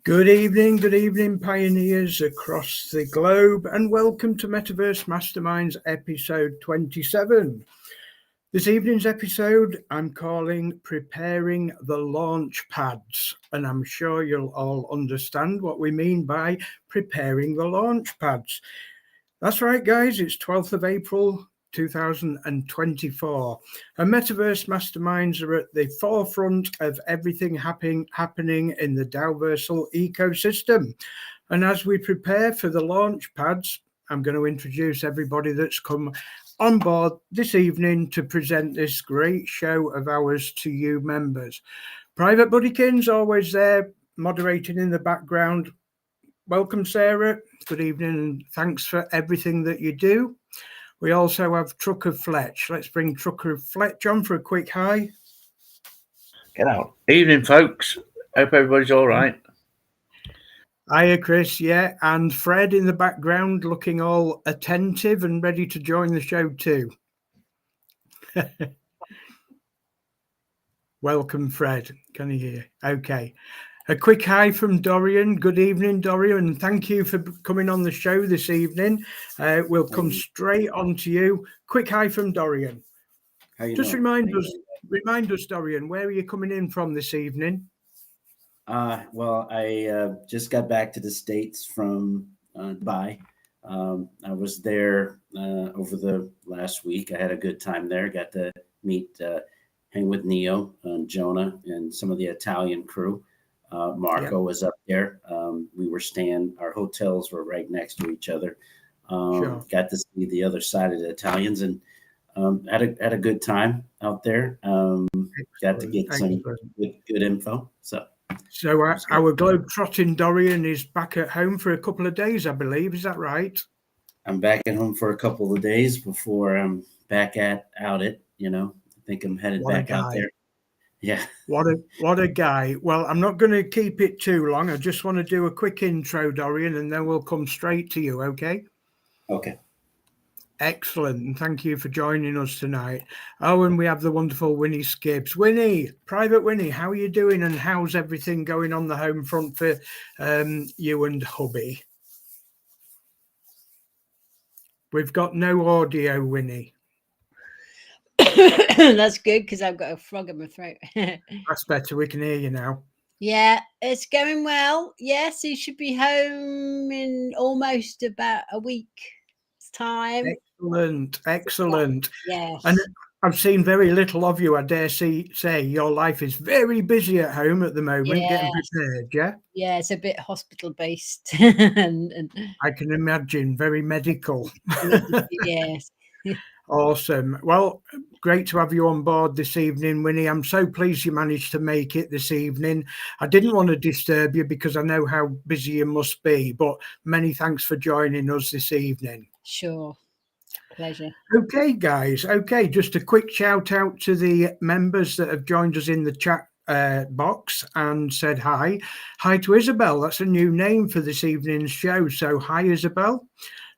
Good evening, pioneers across the globe, and welcome to Metaverse Masterminds episode 27. This evening's episode I'm calling Preparing the Launch Pads, and I'm sure you'll all understand what we mean by preparing the launch pads. That's right, guys, it's 12th of April 2024, and Metaverse Masterminds are at the forefront of everything happening in the Dowversal ecosystem. And as we prepare for the launch pads, I'm going to introduce everybody that's come on board this evening to present this great show of ours to you members. Private Buddykins always there, moderating in the background. Welcome, Sarah. Good evening, and thanks for everything that you do. We also have Trucker Fletch. Let's bring Trucker Fletch on for a quick hi. Get out. Evening, folks. Hope everybody's all right. Hiya, Chris. Yeah, and Fred in the background looking all attentive and ready to join the show too. Welcome, Fred. Can you hear? Okay. A quick hi from Dorian. Good evening, Dorian, and thank you for coming on the show this evening. We'll come straight on to you. Quick hi from Dorian. Just remind us, Dorian, where are you coming in from this evening? Well, I just got back to the States from Dubai. I was there over the last week. I had a good time there. Got to meet, hang with Neo and Jonah and some of the Italian crew. Marco was up there. We were staying, our hotels were right next to each other. Got to see the other side of the Italians and had a good time out there. Got to get some good info. So our globe-trotting Dorian is back at home for a couple of days, I believe. Is that right? I'm back at home for a couple of days before I'm back out it. I think I'm headed back out there. Yeah. What a guy. Well, I'm not going to keep it too long. I just want to do a quick intro, Dorian, and then we'll come straight to you, okay? Okay. Excellent. And thank you for joining us tonight. Oh, and we have the wonderful Winnie Skibbs. Winnie, Private Winnie, how are you doing and how's everything going on the home front for you and hubby? We've got no audio, Winnie. That's good because I've got a frog in my throat. That's better. We can hear you now. Yeah, it's going well. Yes, he should be home in almost about a week's time. Excellent. Yes. And I've seen very little of you. I dare say your life is very busy at home at the moment, getting prepared, yeah? Yeah, it's a bit hospital-based. and I can imagine, very medical. Yes. Awesome. Well, great to have you on board this evening, Winnie. I'm so pleased you managed to make it this evening. I didn't want to disturb you because I know how busy you must be, but many thanks for joining us this evening. Sure. Pleasure. Okay, guys. Okay, just a quick shout out to the members that have joined us in the chat box and said hi. Hi to Isabel. That's a new name for this evening's show. So hi, Isabel.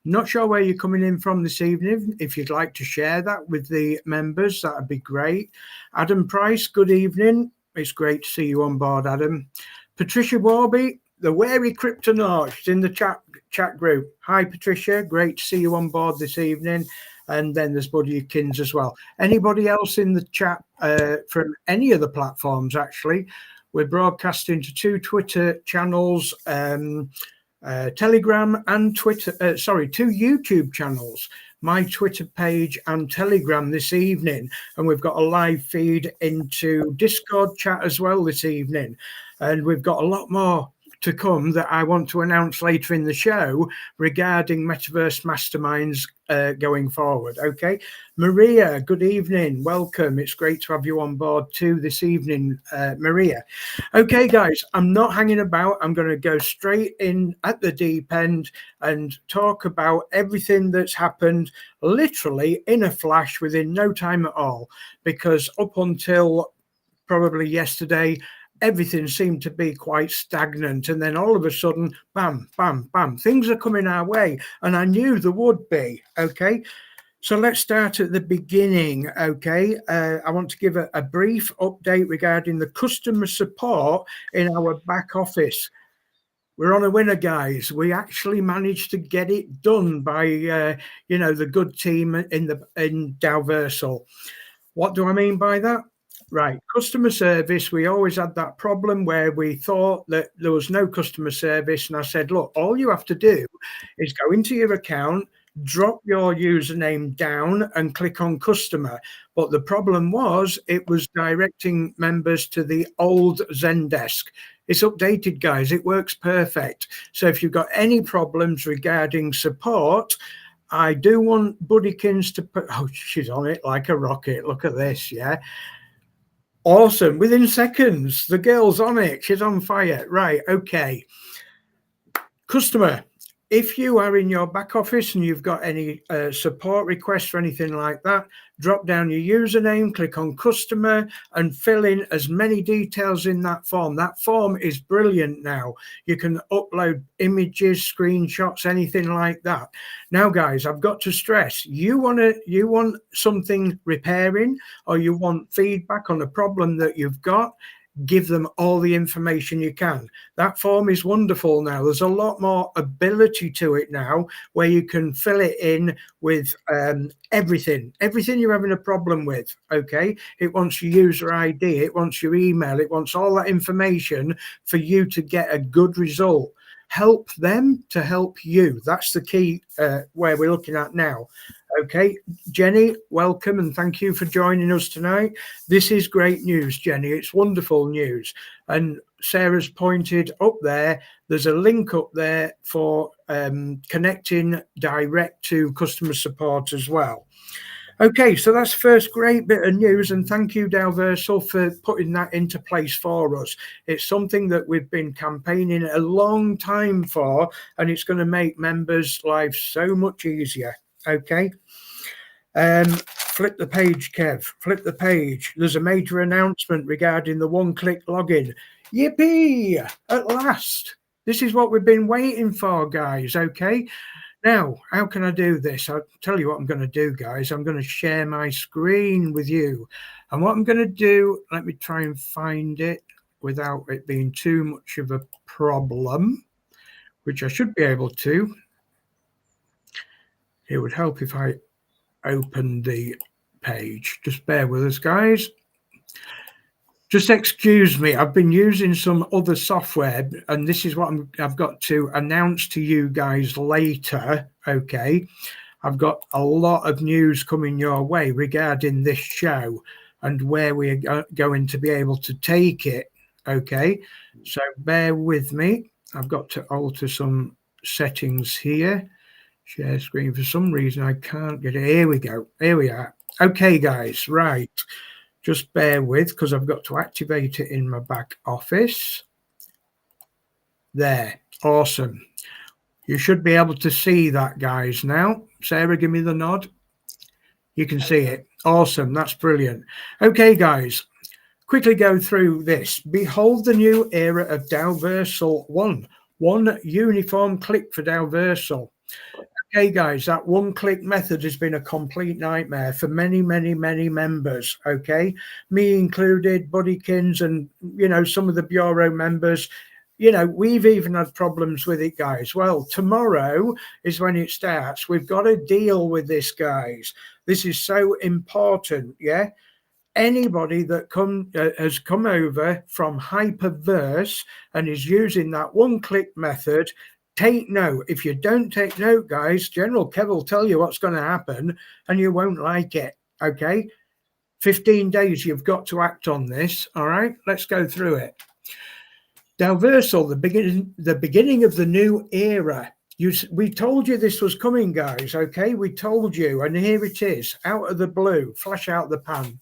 Not sure where you're coming in from this evening. If you'd like to share that with the members, that would be great. Adam Price, good evening. It's great to see you on board, Adam. Patricia Warby, the wary cryptonaut, she's in the chat group. Hi, Patricia. Great to see you on board this evening. And then there's Buddykins as well. Anybody else in the chat from any of the platforms, actually? We're broadcasting to two Twitter channels, Telegram and Twitter, two YouTube channels, my Twitter page and Telegram this evening. And we've got a live feed into Discord chat as well this evening. And we've got a lot more to come that I want to announce later in the show regarding Metaverse Masterminds going forward. Okay, Maria, good evening. Welcome. It's great to have you on board too this evening, Maria. Okay, guys, I'm not hanging about. I'm going to go straight in at the deep end and talk about everything that's happened literally in a flash within no time at all, because up until probably yesterday, everything seemed to be quite stagnant. And then all of a sudden, bam, bam, bam, things are coming our way. And I knew there would be. Okay. So let's start at the beginning. Okay. I want to give a brief update regarding the customer support in our back office. we're on a winner, guys. We actually managed to get it done by, the good team in Dalversal. What do I mean by that? Right, customer service. We always had that problem where we thought that there was no customer service. And I said, look, all you have to do is go into your account, drop your username down and click on customer. But the problem was it was directing members to the old Zendesk. It's updated, guys. It works perfect. So if you've got any problems regarding support, I do want Buddykins to put, oh, she's on it like a rocket. Look at this, yeah. Awesome. Within seconds, the girl's on it. She's on fire. Right, okay. Customer, if you are in your back office and you've got any support requests or anything like that, drop down your username, click on customer and fill in as many details in that form. That form is brilliant now. You can upload images, screenshots, anything like that. Now, guys, I've got to stress, you want something repairing or you want feedback on a problem that you've got, give them all the information you can. That form is wonderful now. There's a lot more ability to it now where you can fill it in with everything you're having a problem with. Okay, it wants your user ID, it wants your email, it wants all that information for you to get a good result. Help them to help you. That's the key where we're looking at now. Okay, Jenny, welcome and thank you for joining us tonight. This is great news, Jenny. It's wonderful news. And Sarah's pointed up there. There's a link up there for connecting direct to customer support as well. Okay, so that's first great bit of news, and thank you, Dalversal, for putting that into place for us. It's something that we've been campaigning a long time for, and it's going to make members' lives so much easier. Okay. Flip the page, Kev. Flip the page. There's a major announcement regarding the one-click login. Yippee! At last. This is what we've been waiting for, guys. Okay. Now, how can I do this? I'll tell you what I'm going to do, guys. I'm going to share my screen with you. And what I'm going to do, let me try and find it without it being too much of a problem, which I should be able to. It would help if I open the page. Just bear with us, guys. Just excuse me. I've been using some other software, and this is what I've got to announce to you guys later. Okay. I've got a lot of news coming your way regarding this show and where we're going to be able to take it. Okay. So bear with me. I've got to alter some settings here. Share screen. For some reason, I can't get it. Here we go. Here we are. Okay, guys. Right. Just bear with, because I've got to activate it in my back office. There. Awesome. You should be able to see that, guys, now. Sarah, give me the nod. You can see it. Awesome. That's brilliant. Okay, guys. Quickly go through this. Behold the new era of Dalversal 1. One uniform click for Dalversal. Okay, guys, that one-click method has been a complete nightmare for many, many, many members, okay? Me included, Buddykins and, some of the Bureau members. We've even had problems with it, guys. Well, tomorrow is when it starts. We've got to deal with this, guys. This is so important, yeah? Anybody that has come over from Hyperverse and is using that one-click method, take note. If you don't take note, guys, General Kev will tell you what's going to happen and you won't like it. Okay. 15 days, you've got to act on this. All right. Let's go through it. Dalversal, the beginning of the new era. We told you this was coming, guys. Okay. We told you. And here it is, out of the blue, flash out the pan.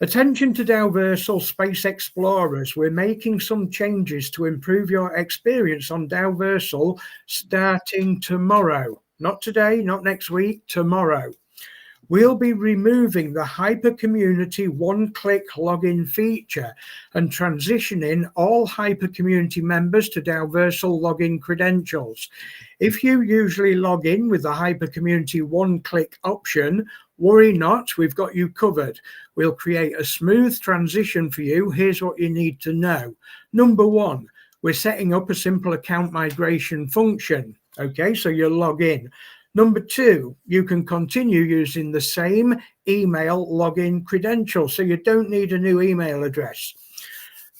Attention to Dalversal Space Explorers. We're making some changes to improve your experience on Dalversal starting tomorrow. Not today, not next week, tomorrow. We'll be removing the Hyper Community one-click login feature and transitioning all Hyper Community members to Dalversal login credentials. If you usually log in with the Hyper Community one-click option, worry not, we've got you covered. We'll create a smooth transition for you. Here's what you need to know. Number one, we're setting up a simple account migration function. Okay, so you'll log in. Number 2, you can continue using the same email login credentials, so you don't need a new email address.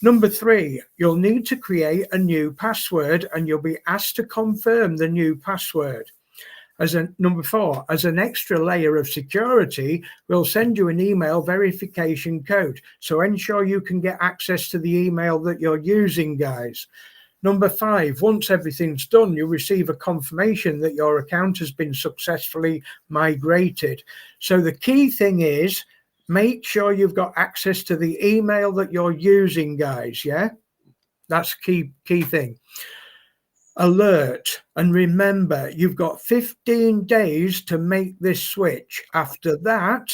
Number 3, you'll need to create a new password and you'll be asked to confirm the new password. Number 4, as an extra layer of security, we'll send you an email verification code. So ensure you can get access to the email that you're using, guys. Number 5, once everything's done, you'll receive a confirmation that your account has been successfully migrated. So the key thing is, make sure you've got access to the email that you're using, guys. Yeah, that's key thing. Alert, and remember, you've got 15 days to make this switch. After that,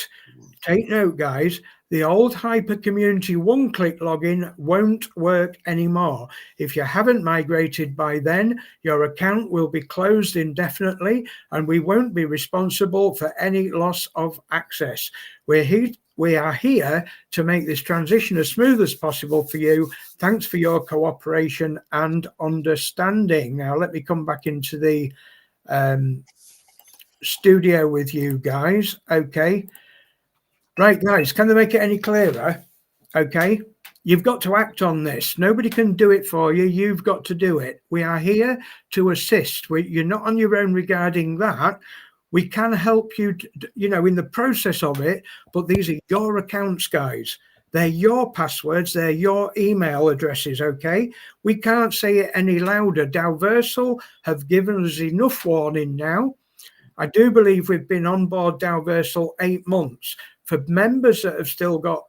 take note, guys, the old Hyper Community one-click login won't work anymore. If you haven't migrated by then, your account will be closed indefinitely and we won't be responsible for any loss of access. We are here to make this transition as smooth as possible for you. Thanks for your cooperation and understanding. Now, let me come back into the studio with you guys. Okay. Right, guys, can they make it any clearer? Okay. You've got to act on this. Nobody can do it for you. You've got to do it. We are here to assist. You're not on your own regarding that. We can help you, in the process of it, but these are your accounts, guys. They're your passwords. They're your email addresses, okay? We can't say it any louder. Dalversal have given us enough warning now. I do believe we've been on board Dalversal 8 months. For members that have still got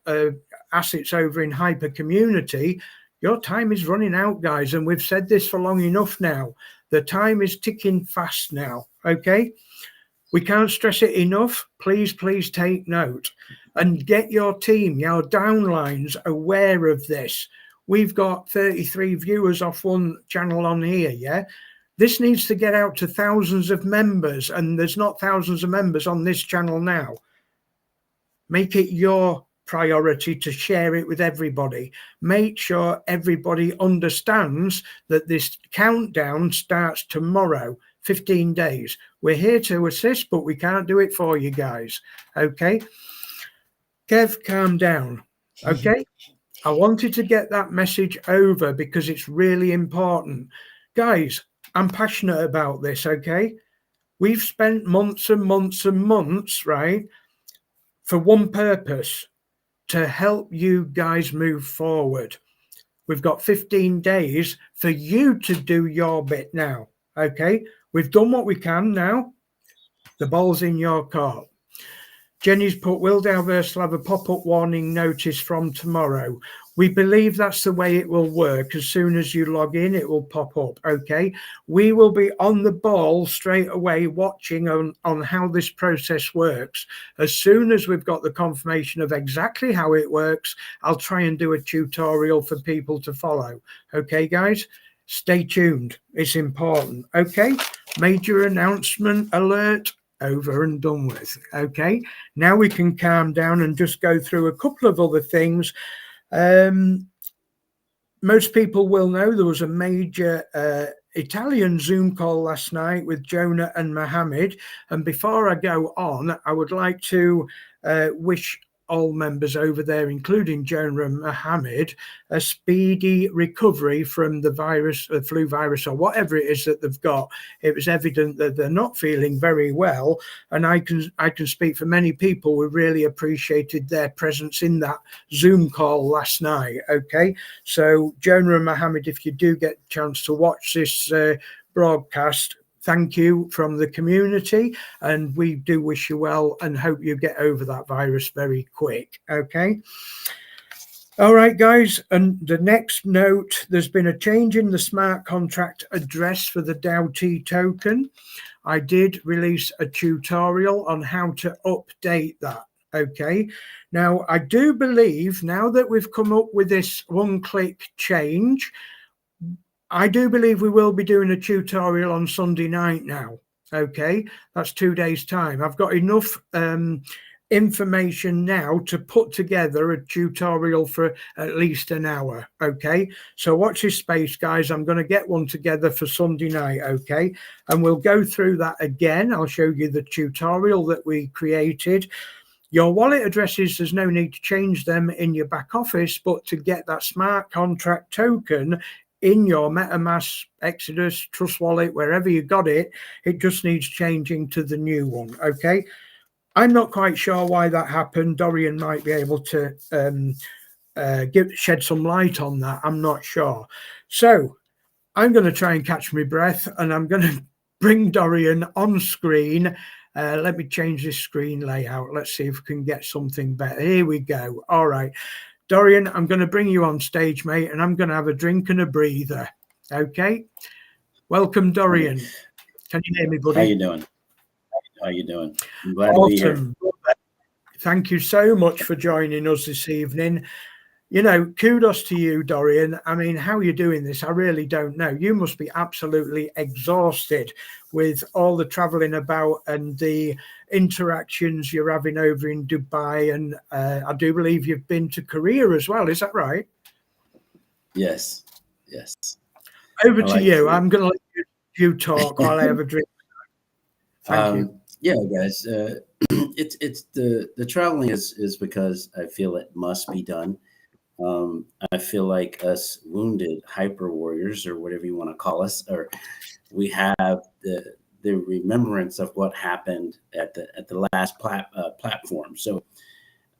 assets over in Hyper Community, your time is running out, guys, and we've said this for long enough now. The time is ticking fast now, okay? We can't stress it enough. Please take note and get your team, your downlines aware of this. We've got 33 viewers off one channel on here, yeah? This needs to get out to thousands of members, and there's not thousands of members on this channel now. Make it your priority to share it with everybody. Make sure everybody understands that this countdown starts tomorrow. 15 days. We're here to assist, but we can't do it for you guys. Okay. Kev, calm down. Okay. I wanted to get that message over because it's really important. Guys, I'm passionate about this. Okay. We've spent months and months and months, right, for one purpose, to help you guys move forward. We've got 15 days for you to do your bit now. Okay. We've done what we can now. The ball's in your court. Jenny's put, will Dalversal have a pop-up warning notice from tomorrow? We believe that's the way it will work. As soon as you log in, it will pop up, okay? We will be on the ball straight away watching on how this process works. As soon as we've got the confirmation of exactly how it works, I'll try and do a tutorial for people to follow. Okay, guys? Stay tuned. It's important, okay? Major announcement alert. Over and done with. Okay, now we can calm down and just go through a couple of other things. Most people will know there was a major Italian Zoom call last night with Jonah and Mohammed. And before I go on, I would like to wish all members over there, including Jonah and Mohammed, a speedy recovery from the virus, the flu virus, or whatever it is that they've got. It was evident that they're not feeling very well, and I can speak for many people who really appreciated their presence in that Zoom call last night. Okay, so Jonah and Mohammed, if you do get a chance to watch this broadcast, thank you from the community, and we do wish you well and hope you get over that virus very quick. Okay. All right, guys. And the next note, there's been a change in the smart contract address for the DAO-T token. I did release a tutorial on how to update that. Okay. Now, I do believe now that we've come up with this one-click change, I do believe we will be doing a tutorial on Sunday night now. Okay, that's 2 days' time. I've got enough information now to put together a tutorial for at least an hour. Okay, so watch this space, guys. I'm going to get one together for Sunday night. Okay, and we'll go through that again. I'll show you the tutorial that we created. Your wallet addresses, there's no need to change them in your back office, but to get that smart contract token in your MetaMask, Exodus, Trust Wallet, wherever you got it, it just needs changing to the new one. Okay, I'm not quite sure why that happened. Dorian might be able to shed some light on that. I'm not sure. So I'm going to try and catch my breath, and I'm going to bring Dorian on screen. Let me change this screen layout. Let's see if we can get something better. Here we go. All right, Dorian, I'm going to bring you on stage, mate, and I'm going to have a drink and a breather. Okay. Welcome, Dorian. Can you hear me, buddy? How you doing? How you doing? I'm glad to be here. Thank you so much for joining us this evening. You know, kudos to you, Dorian. I mean, how are you doing this? I really don't know. You must be absolutely exhausted with all the traveling about and the interactions you're having over in Dubai. And I do believe you've been to Korea as well. Is that right? Yes. Yes. Over to you. Korea. I'm going to let you talk while I have a drink. Thank you. Yeah, guys. It's the traveling is because I feel it must be done. I feel like us wounded hyper warriors, or whatever you want to call us, or we have the remembrance of what happened at the last platform. So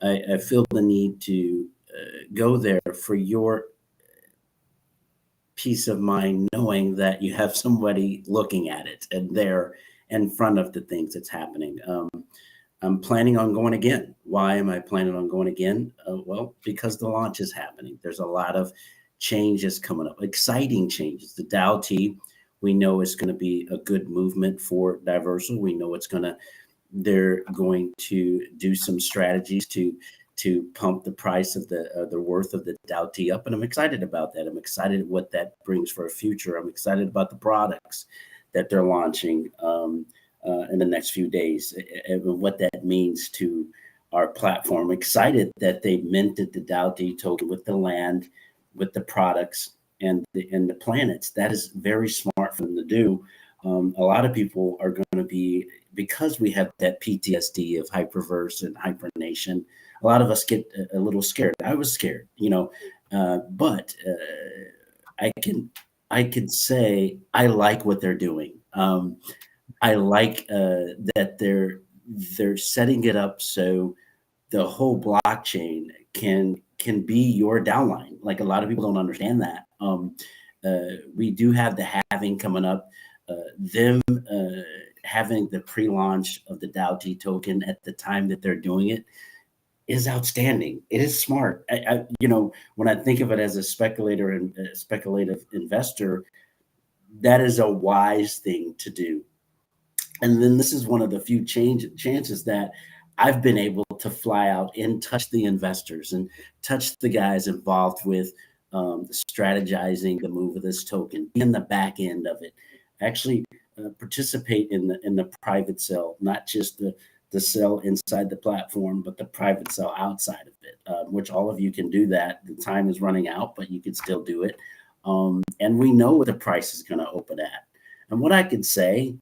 I feel the need to go there for your peace of mind, knowing that you have somebody looking at it and they're in front of the things that's happening. I'm planning on going again. Why am I planning on going again? Well, because the launch is happening. There's a lot of changes coming up, exciting changes. The DAO T, we know is going to be a good movement for Diversal. We know they're going to do some strategies to pump the price of the worth of the DAO T up. And I'm excited about that. I'm excited what that brings for a future. I'm excited about the products that they're launching in the next few days, and what that means to our platform. I'm excited that they minted the DAO T token with the land, with the products, and the planets. That is very smart for them to do. A lot of people are going to be, because we have that PTSD of Hyperverse and Hypernation, a lot of us get a little scared. I was scared, but I can say I like what they're doing. I like that they're setting it up so the whole blockchain can be your downline. Like, a lot of people don't understand that. We do have the halving coming up. Them having the pre-launch of the DAO T token at the time that they're doing it is outstanding. It is smart. When I think of it as a speculator and a speculative investor, that is a wise thing to do. And then this is one of the few chances that I've been able to fly out and touch the investors and touch the guys involved with strategizing the move of this token, in the back end of it, actually participate in the private sale, not just the sell inside the platform, but the private sell outside of it, which all of you can do that. The time is running out, but you can still do it. And we know what the price is going to open at. And what I could say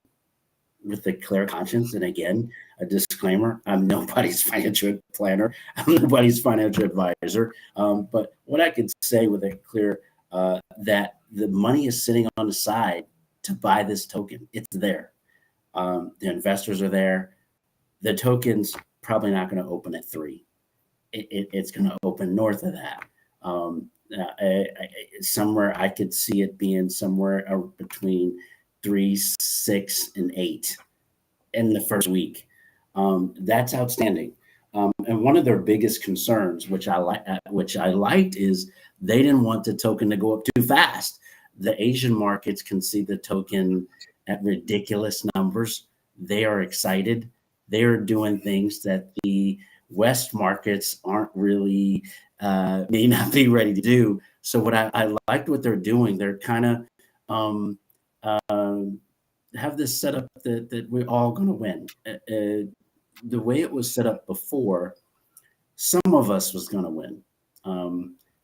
with a clear conscience, and again, a disclaimer, I'm nobody's financial planner, I'm nobody's financial advisor, but what I could say with a clear, that the money is sitting on the side to buy this token. It's there. The investors are there. The token's probably not going to open at 3. It's going to open north of that. Somewhere I could see it being somewhere between 3, 6, and 8 in the first week. That's outstanding. And one of their biggest concerns, which I liked, is they didn't want the token to go up too fast. The Asian markets can see the token at ridiculous numbers. They are excited. They are doing things that the West markets aren't really, may not be ready to do. So what I liked what they're doing, they're kind of have this setup that we're all going to win. the way it was set up before, some of us was going to win.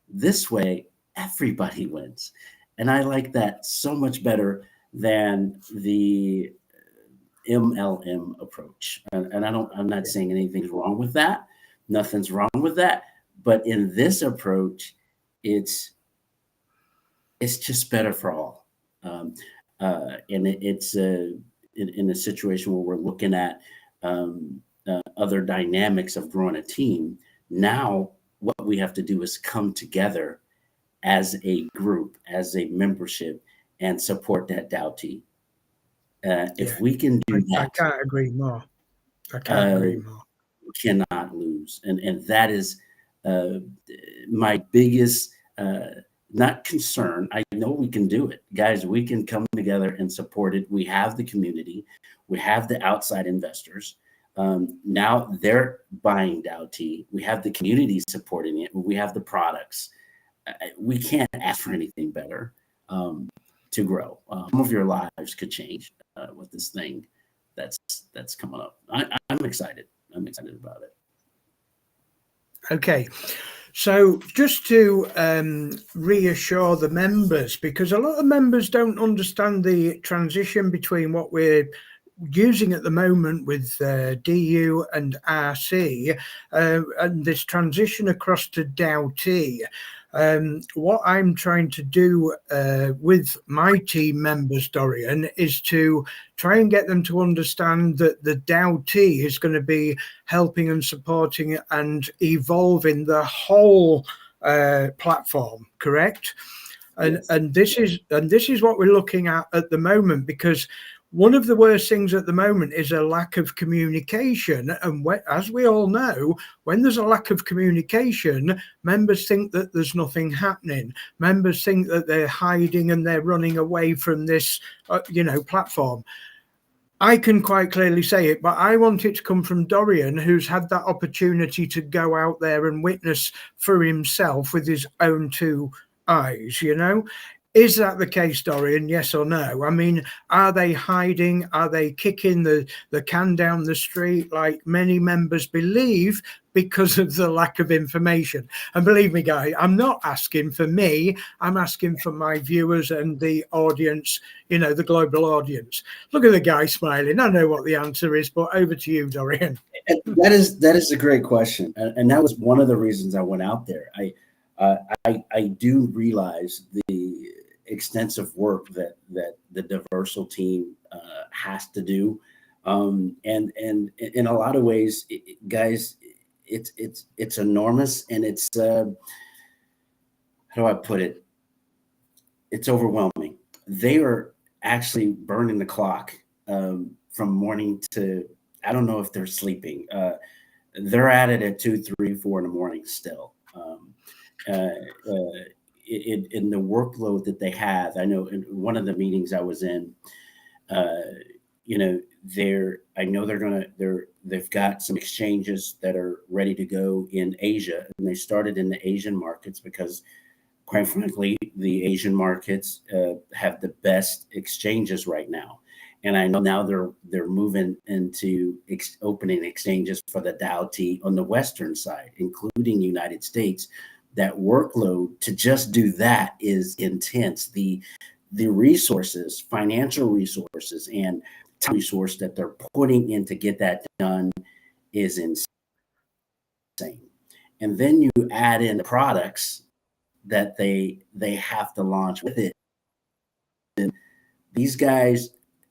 This way, everybody wins. And I like that so much better than the MLM approach. And I'm not saying anything's wrong with that. Nothing's wrong with that. But in this approach, it's just better for all. And it's in a situation where we're looking at other dynamics of growing a team. Now, what we have to do is come together as a group, as a membership, and support that DAO team. If we can do that, I can't agree more. I can't agree more. We cannot lose, and that is my biggest not concern. I know we can do it, guys. We can come together and support it. We have the community, we have the outside investors. Now they're buying DAO T. We have the community supporting it. We have the products. We can't ask for anything better to grow. Some of your lives could change with this thing that's coming up. I'm excited. I'm excited about it. Okay. So just to reassure the members, because a lot of members don't understand the transition between what we're using at the moment with DU and RC and this transition across to DAO T. What I'm trying to do with my team members, Dorian, is to try and get them to understand that the DAO T is going to be helping and supporting and evolving the whole platform, correct? And Yes. and this is what we're looking at the moment, because one of the worst things at the moment is a lack of communication. And as we all know, when there's a lack of communication, members think that there's nothing happening. Members think that they're hiding and they're running away from this, platform. I can quite clearly say it, but I want it to come from Dorian, who's had that opportunity to go out there and witness for himself with his own two eyes, Is that the case, Dorian? Yes or no? I mean, are they hiding? Are they kicking the can down the street like many members believe because of the lack of information? And believe me, guys, I'm not asking for me. I'm asking for my viewers and the audience, the global audience. Look at the guy smiling. I know what the answer is, but over to you, Dorian. That is a great question. And that was one of the reasons I went out there. I do realize the extensive work that the Diversal team has to do, and in a lot of ways, guys, it's enormous, and it's how do I put it? It's overwhelming. They are actually burning the clock from morning to, I don't know if they're sleeping. They're at it at 2, 3, 4 in the morning still. In the workload that they have, I know in one of the meetings I was in, they've got some exchanges that are ready to go in Asia, and they started in the Asian markets because, quite frankly, the Asian markets have the best exchanges right now. And I know now they're moving into opening exchanges for the DAO T on the Western side, including United States. That workload to just do that is intense. The resources, financial resources, and time resource that they're putting in to get that done is insane. And then you add in the products that they have to launch with it. And these guys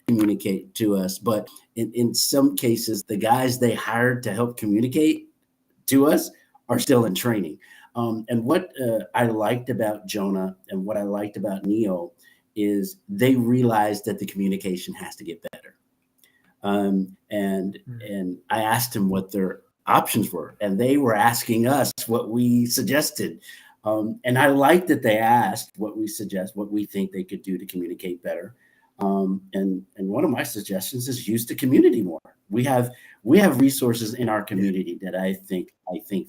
communicate to us, but in some cases, the guys they hired to help communicate to us are still in training. And what I liked about Jonah and what I liked about Neo is they realized that the communication has to get better. And I asked them what their options were, and they were asking us what we suggested. And I like that they asked what we suggest, what we think they could do to communicate better. And one of my suggestions is use the community more. We have resources in our community that I think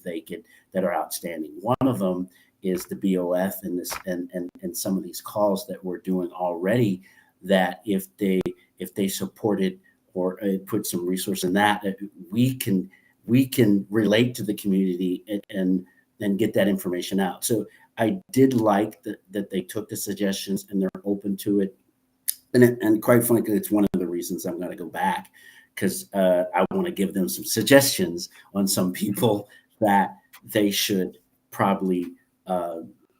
they could, that are outstanding. One of them is the BOF and this and some of these calls that we're doing already, that if they supported or put some resource in that, we can relate to the community and get that information out. So I did like that they took the suggestions and they're open to it. And quite frankly, it's one of the reasons I'm going to go back, because I want to give them some suggestions on some people that they should probably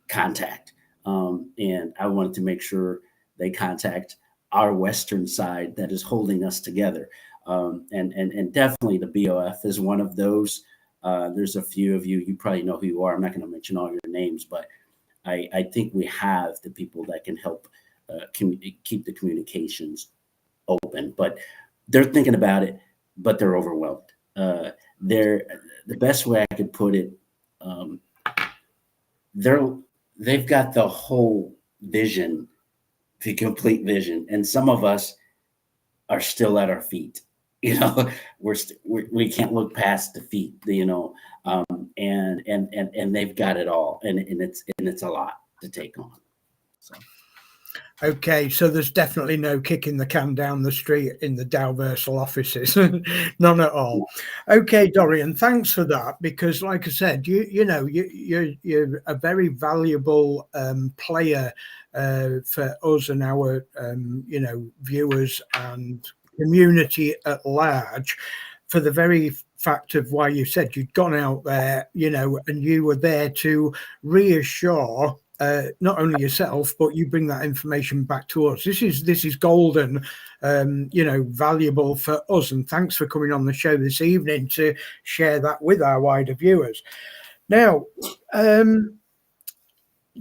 contact. And I wanted to make sure they contact our Western side that is holding us together. And definitely the BOF is one of those. There's a few of you, you probably know who you are. I'm not going to mention all your names, but I think we have the people that can help keep the communications open. But they're thinking about it, but they're overwhelmed. The best way I could put it, they've got the whole vision, the complete vision, and some of us are still at our feet. You know, we can't look past the feet. You know, and they've got it all, and it's a lot to take on. So. Okay, so there's definitely no kicking the can down the street in the Dalversal offices, none at all. Okay, Dorian, thanks for that, because like I said, you're a very valuable player for us and our viewers and community at large, for the very fact of why you said you'd gone out there, and you were there to reassure not only yourself, but you bring that information back to us. This is golden, valuable for us. And thanks for coming on the show this evening to share that with our wider viewers. Now,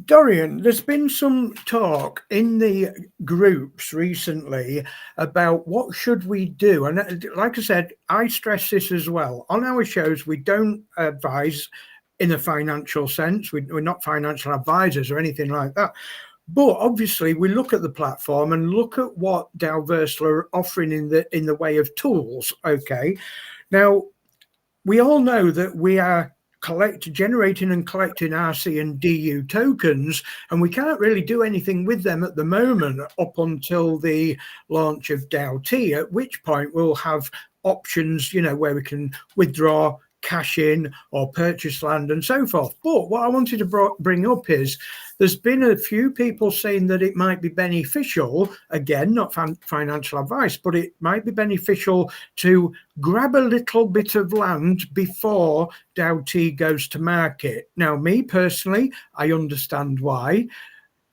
Dorian, there's been some talk in the groups recently about what should we do. And like I said, I stress this as well. On our shows, we don't advise in a financial sense. We're not financial advisors or anything like that. But obviously, we look at the platform and look at what Dalversal are offering in the way of tools. Okay, now we all know that we are generating and collecting RC and DU tokens, and we can't really do anything with them at the moment up until the launch of DAO-T, at which point we'll have options, where we can withdraw, cash in, or purchase land and so forth. But what I wanted to bring up is there's been a few people saying that it might be beneficial, again, not financial advice, but it might be beneficial to grab a little bit of land before DAO-T goes to market. Now, me personally, I understand why.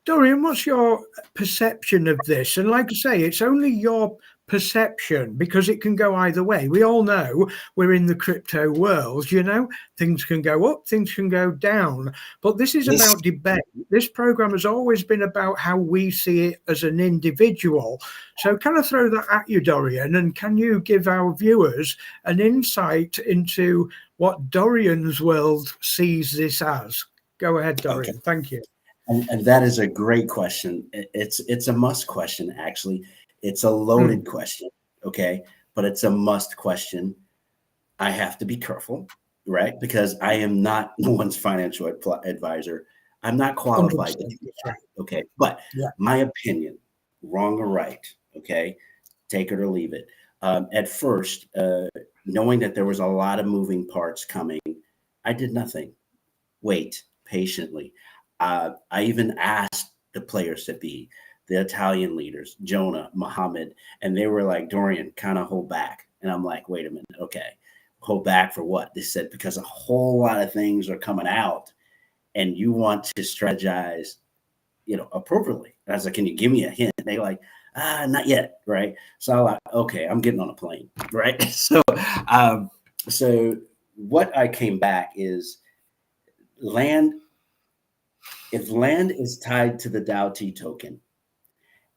Dorian, what's your perception of this? And like I say, it's only your perception, because it can go either way. We all know we're in the crypto world, things can go up, things can go down, but this is about debate. This program has always been about how we see it as an individual. So can I throw that at you, Dorian, and can you give our viewers an insight into what Dorian's world sees this as? Go ahead, Dorian. Okay. Thank you. And that is a great question. It's a must question, actually. It's a loaded question, okay? But it's a must question. I have to be careful, right? Because I am not no one's financial advisor. I'm not qualified to do that, okay? But my opinion, wrong or right, okay? Take it or leave it. At first, knowing that there was a lot of moving parts coming, I did nothing. Wait patiently. I even asked the players to be, the Italian leaders, Jonah, Muhammad, and they were like, Dorian, kind of hold back. And I'm like, wait a minute, okay, hold back for what? They said, because a whole lot of things are coming out and you want to strategize, appropriately. And I was like, can you give me a hint? And they like, not yet, right? So I'm like, okay, I'm getting on a plane, right? So what I came back is land. If land is tied to the DAO-T token,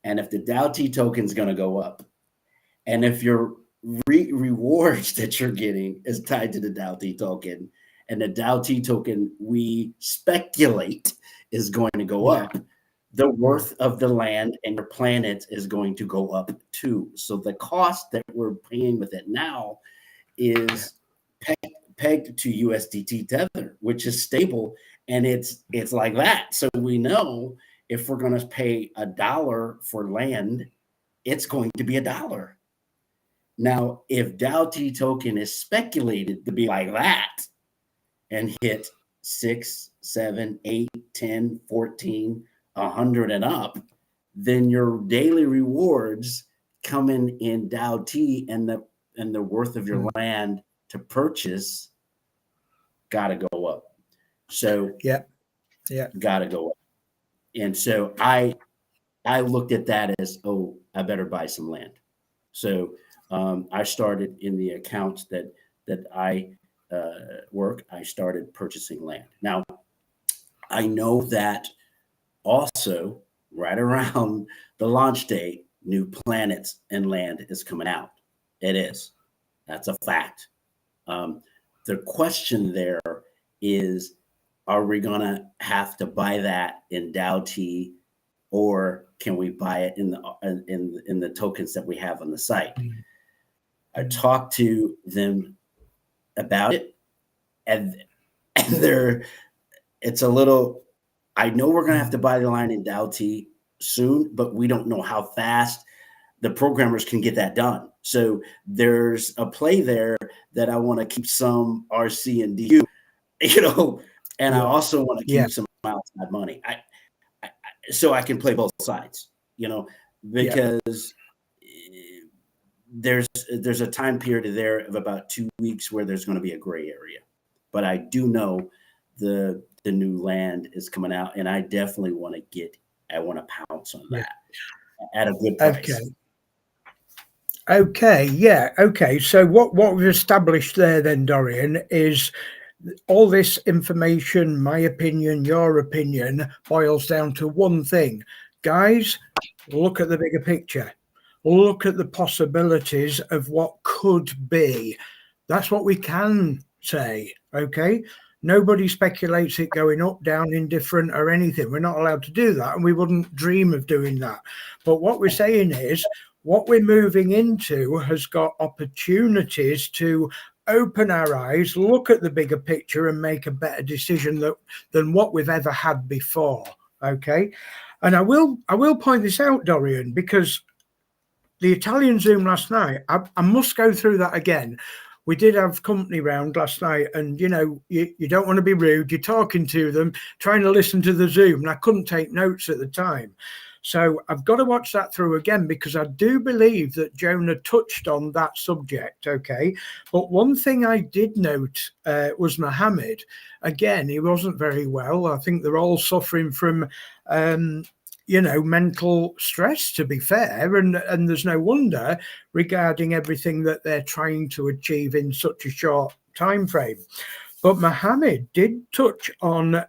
and if the DAO-T token is going to go up, and if your rewards that you're getting is tied to the DAO-T token, and the DAO-T token, we speculate, is going to go up, the worth of the land and your planet is going to go up too. So the cost that we're paying with it now is pegged to USDT Tether, which is stable, and it's like that. So we know if we're going to pay $1 for land, it's going to be $1. Now, if DAO-T token is speculated to be like that and hit 6, 7, 8, 10, 14, 100 and up, then your daily rewards coming in DAO-T and the worth of your land to purchase got to go up. So got to go up. And so I looked at that as, oh, I better buy some land. So I started in the accounts that I work. I started purchasing land. Now, I know that also right around the launch date, new planets and land is coming out. It is. That's a fact. The question there is, are we going to have to buy that in DAO-T, or can we buy it in the tokens that we have on the site? I talked to them about it, and it's a little, I know we're going to have to buy the line in DAO-T soon, but we don't know how fast the programmers can get that done. So there's a play there that I want to keep some RC and DU, and I also want to keep some outside money. So I can play both sides, because there's a time period there of about 2 weeks where there's going to be a gray area. But I do know the new land is coming out, and I definitely want to pounce on that at a good price. Okay. So what we've established there then, Dorian, is all this information, my opinion, your opinion, boils down to one thing. Guys, look at the bigger picture. Look at the possibilities of what could be. That's what we can say, okay? Nobody speculates it going up, down, indifferent, or anything. We're not allowed to do that, and we wouldn't dream of doing that. But what we're saying is, what we're moving into has got opportunities to open our eyes, look at the bigger picture, and make a better decision than what we've ever had before, okay? And I will point this out, Dorian, because the Italian Zoom last night, I must go through that again. We did have company round last night, and you don't want to be rude. You're talking to them, trying to listen to the Zoom, and I couldn't take notes at the time. So I've got to watch that through again, because I do believe that Jonah touched on that subject, okay? But one thing I did note was Mohammed. Again, he wasn't very well. I think they're all suffering from mental stress, to be fair, and there's no wonder regarding everything that they're trying to achieve in such a short time frame. But Mohammed did touch on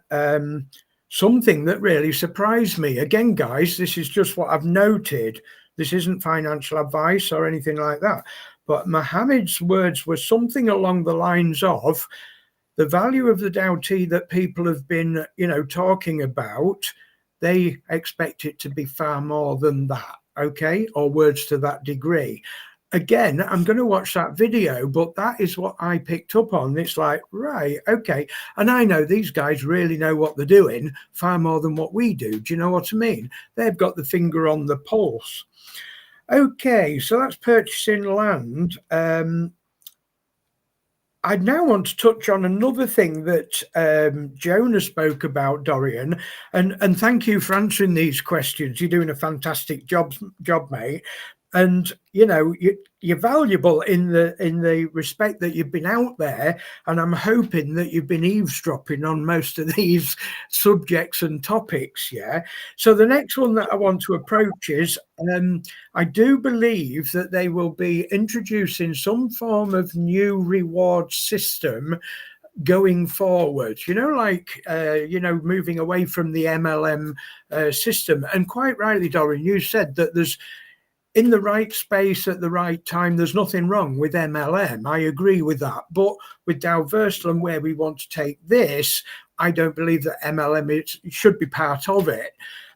something that really surprised me. Again, guys, this is just what I've noted. This isn't financial advice or anything like that. But Mohammed's words were something along the lines of the value of the DAO-T that people have been, talking about. They expect it to be far more than that, okay? Or words to that degree. Again, I'm going to watch that video, but that is what I picked up on. It's like, right, okay. And I know these guys really know what they're doing far more than what we do. Do you know what I mean? They've got the finger on the pulse. Okay, so that's purchasing land. I now want to touch on another thing that Jonah spoke about, Dorian, and thank you for answering these questions. You're doing a fantastic job, mate. And you're valuable in the respect that you've been out there, and I'm hoping that you've been eavesdropping on most of these subjects and topics. Yeah. So the next one that I want to approach is I do believe that they will be introducing some form of new reward system going forward, moving away from the MLM system. And quite rightly, Dorian, you said that there's, in the right space at the right time, there's nothing wrong with MLM. I agree with that. But with DAO-Versal, where we want to take this, I don't believe that MLM should be part of it,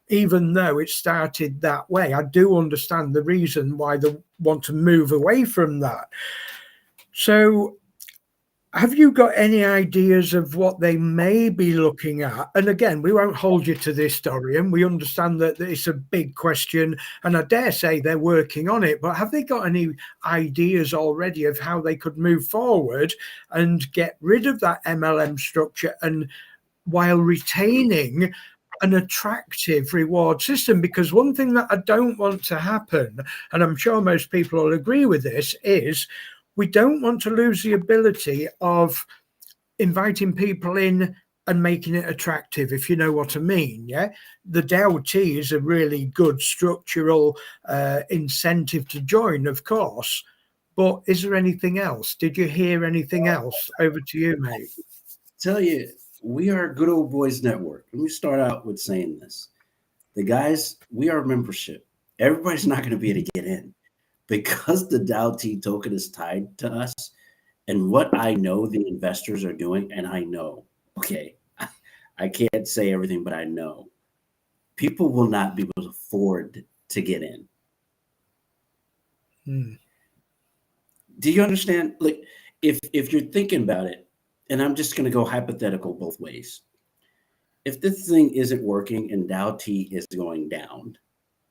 even though it started that way. I do understand the reason why they want to move away from that. So Have you got any ideas of what they may be looking at? And again, we won't hold you to this, Dorian. We understand that it's a big question, and I dare say they're working on it. But have they got any ideas already of how they could move forward and get rid of that MLM structure, and while retaining an attractive reward system? Because one thing that I don't want to happen, and I'm sure most people will agree with this, is we don't want to lose the ability of inviting people in and making it attractive, if you know what I mean. Yeah, the DAO-T is a really good structural incentive to join, of course. But is there anything else? Did you hear anything else? Over to you, mate. Tell you, we are a good old boys network. Let me start out with saying this. The guys, we are a membership. Everybody's not going to be able to get in because the DAO-T token is tied to us. And what I know the investors are doing, and I know, okay, I can't say everything, but I know people will not be able to afford to get in. Do you understand? Like, if you're thinking about it, and I'm just going to go hypothetical both ways. If this thing isn't working and DAO-T is going down,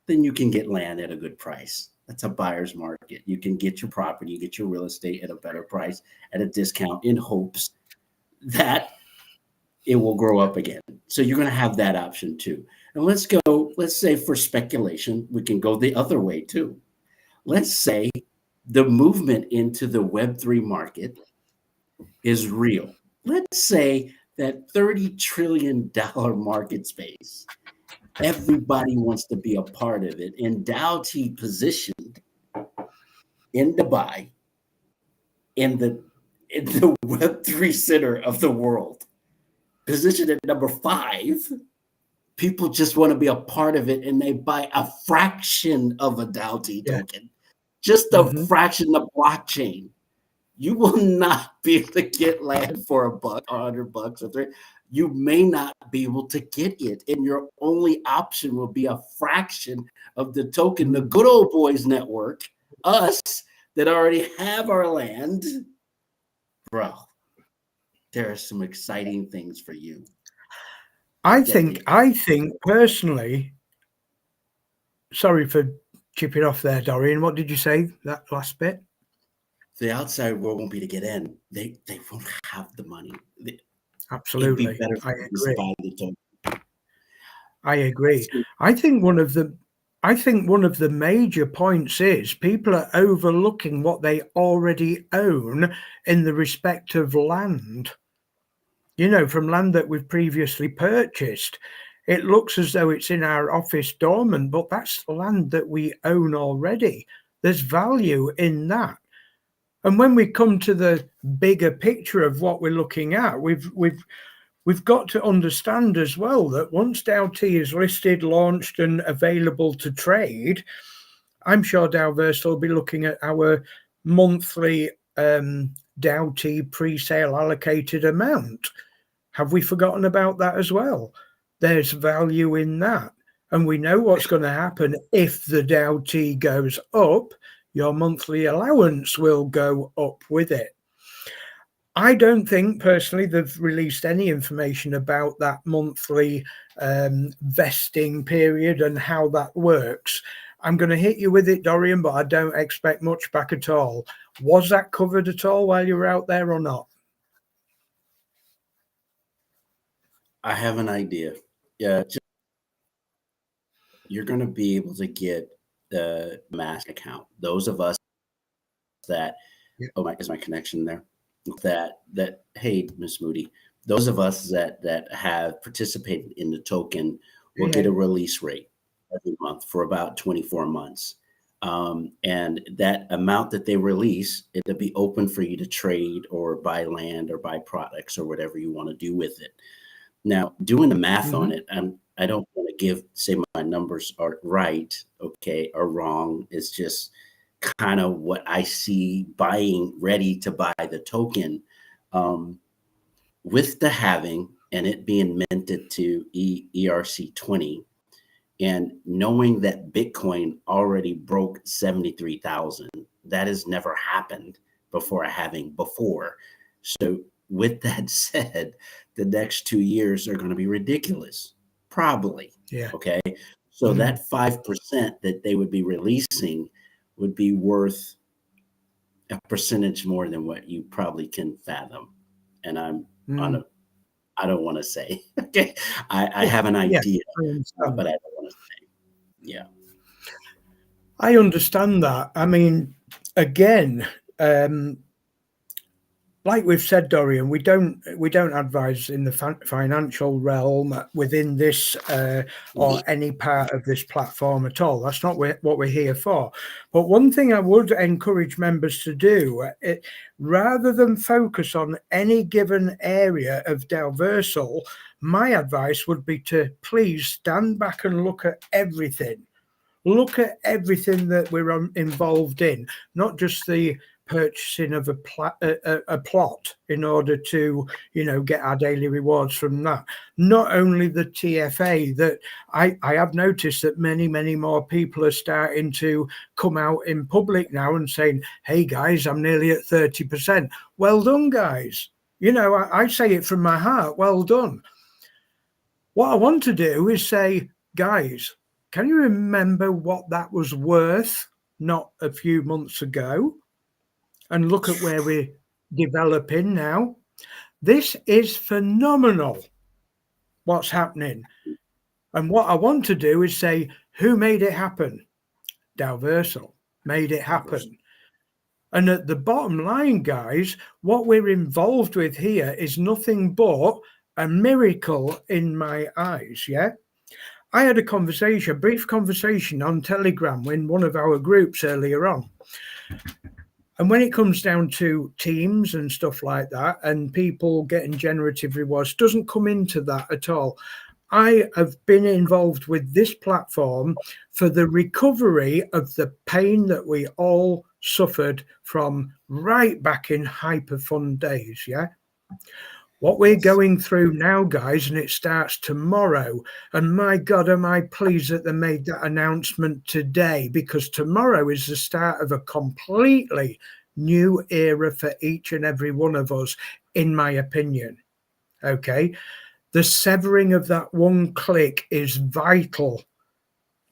then you can get land at a good price. That's a buyer's market. You can get your property, get your real estate at a better price at a discount in hopes that it will grow up again. So you're going to have that option too. And let's say for speculation, we can go the other way too. Let's say the movement into the Web3 market is real. Let's say that $30 trillion market space, everybody wants to be a part of it. And DAO-T positioned in Dubai, in the Web3 center of the world, positioned at number 5, people just want to be a part of it, and they buy a fraction of a DAO-T token, just a fraction of blockchain. You will not be able to get land for $100 or $100 or $3. You may not be able to get it, and your only option will be a fraction of the token. The good old boys network, us that already have our land, bro, there are some exciting things for you. I think personally, sorry for chipping off there, Dorian. What did you say, that last bit? The outside world won't be to get in. They won't have the money. Absolutely. It'd be better I to just buy the token. I agree. I think one of the major points is people are overlooking what they already own in the respect of land. You know, from land that we've previously purchased. It looks as though it's in our office dormant, but that's land that we own already. There's value in that. And when we come to the bigger picture of what we're looking at, we've got to understand as well that once DAO-T is listed, launched, and available to trade, I'm sure DAOverse will be looking at our monthly DAO-T pre-sale allocated amount. Have we forgotten about that as well? There's value in that. And we know what's going to happen if the DAO-T goes up. Your monthly allowance will go up with it. I don't think personally they've released any information about that monthly vesting period and how that works. I'm going to hit you with it, Dorian, but I don't expect much back at all. Was that covered at all while you were out there or not? I have an idea. Yeah, you're going to be able to get the mask account. Those of us that, is my connection there? That hey, Miss Moody, those of us that have participated in the token will get a release rate every month for about 24 months. And that amount that they release, it'll be open for you to trade or buy land or buy products or whatever you want to do with it. Now, doing the math on it, I don't want to say my numbers are right, okay, or wrong. It's just kind of what I see buying ready to buy the token with the halving and it being minted to ERC20 and knowing that Bitcoin already broke 73,000. That has never happened before a halving before. So with that said, the next 2 years are going to be ridiculous, probably. Yeah. Okay. So Mm. that 5% that they would be releasing would be worth a percentage more than what you probably can fathom. And I'm on a, I don't want to say, okay, I have an Yeah, idea, I understand. but I don't want to say, yeah. I understand that. I mean, again, like we've said, Dorian, we don't advise in the financial realm within this or any part of this platform at all. That's not what we're here for. But one thing I would encourage members to do, rather than focus on any given area of Dalversal, my advice would be to please stand back and look at everything. Look at everything that we're involved in, not just the purchasing of a plot in order to, get our daily rewards from that. Not only the TFA, that I have noticed that many more people are starting to come out in public now and saying, hey guys, I'm nearly at 30%. Well done, guys. I say it from my heart. Well done. What I want to do is say, guys, can you remember what that was worth not a few months ago? And look at where we're developing now. This is phenomenal, what's happening. And what I want to do is say, who made it happen? Dalversal made it happen. And at the bottom line, guys, what we're involved with here is nothing but a miracle in my eyes, yeah? I had a brief conversation on Telegram in one of our groups earlier on. And when it comes down to teams and stuff like that, and people getting generative rewards, doesn't come into that at all. I have been involved with this platform for the recovery of the pain that we all suffered from right back in hyper fun days, yeah? What we're going through now, guys, and it starts tomorrow. And my God, am I pleased that they made that announcement today, because tomorrow is the start of a completely new era for each and every one of us, in my opinion. Okay. The severing of that one click is vital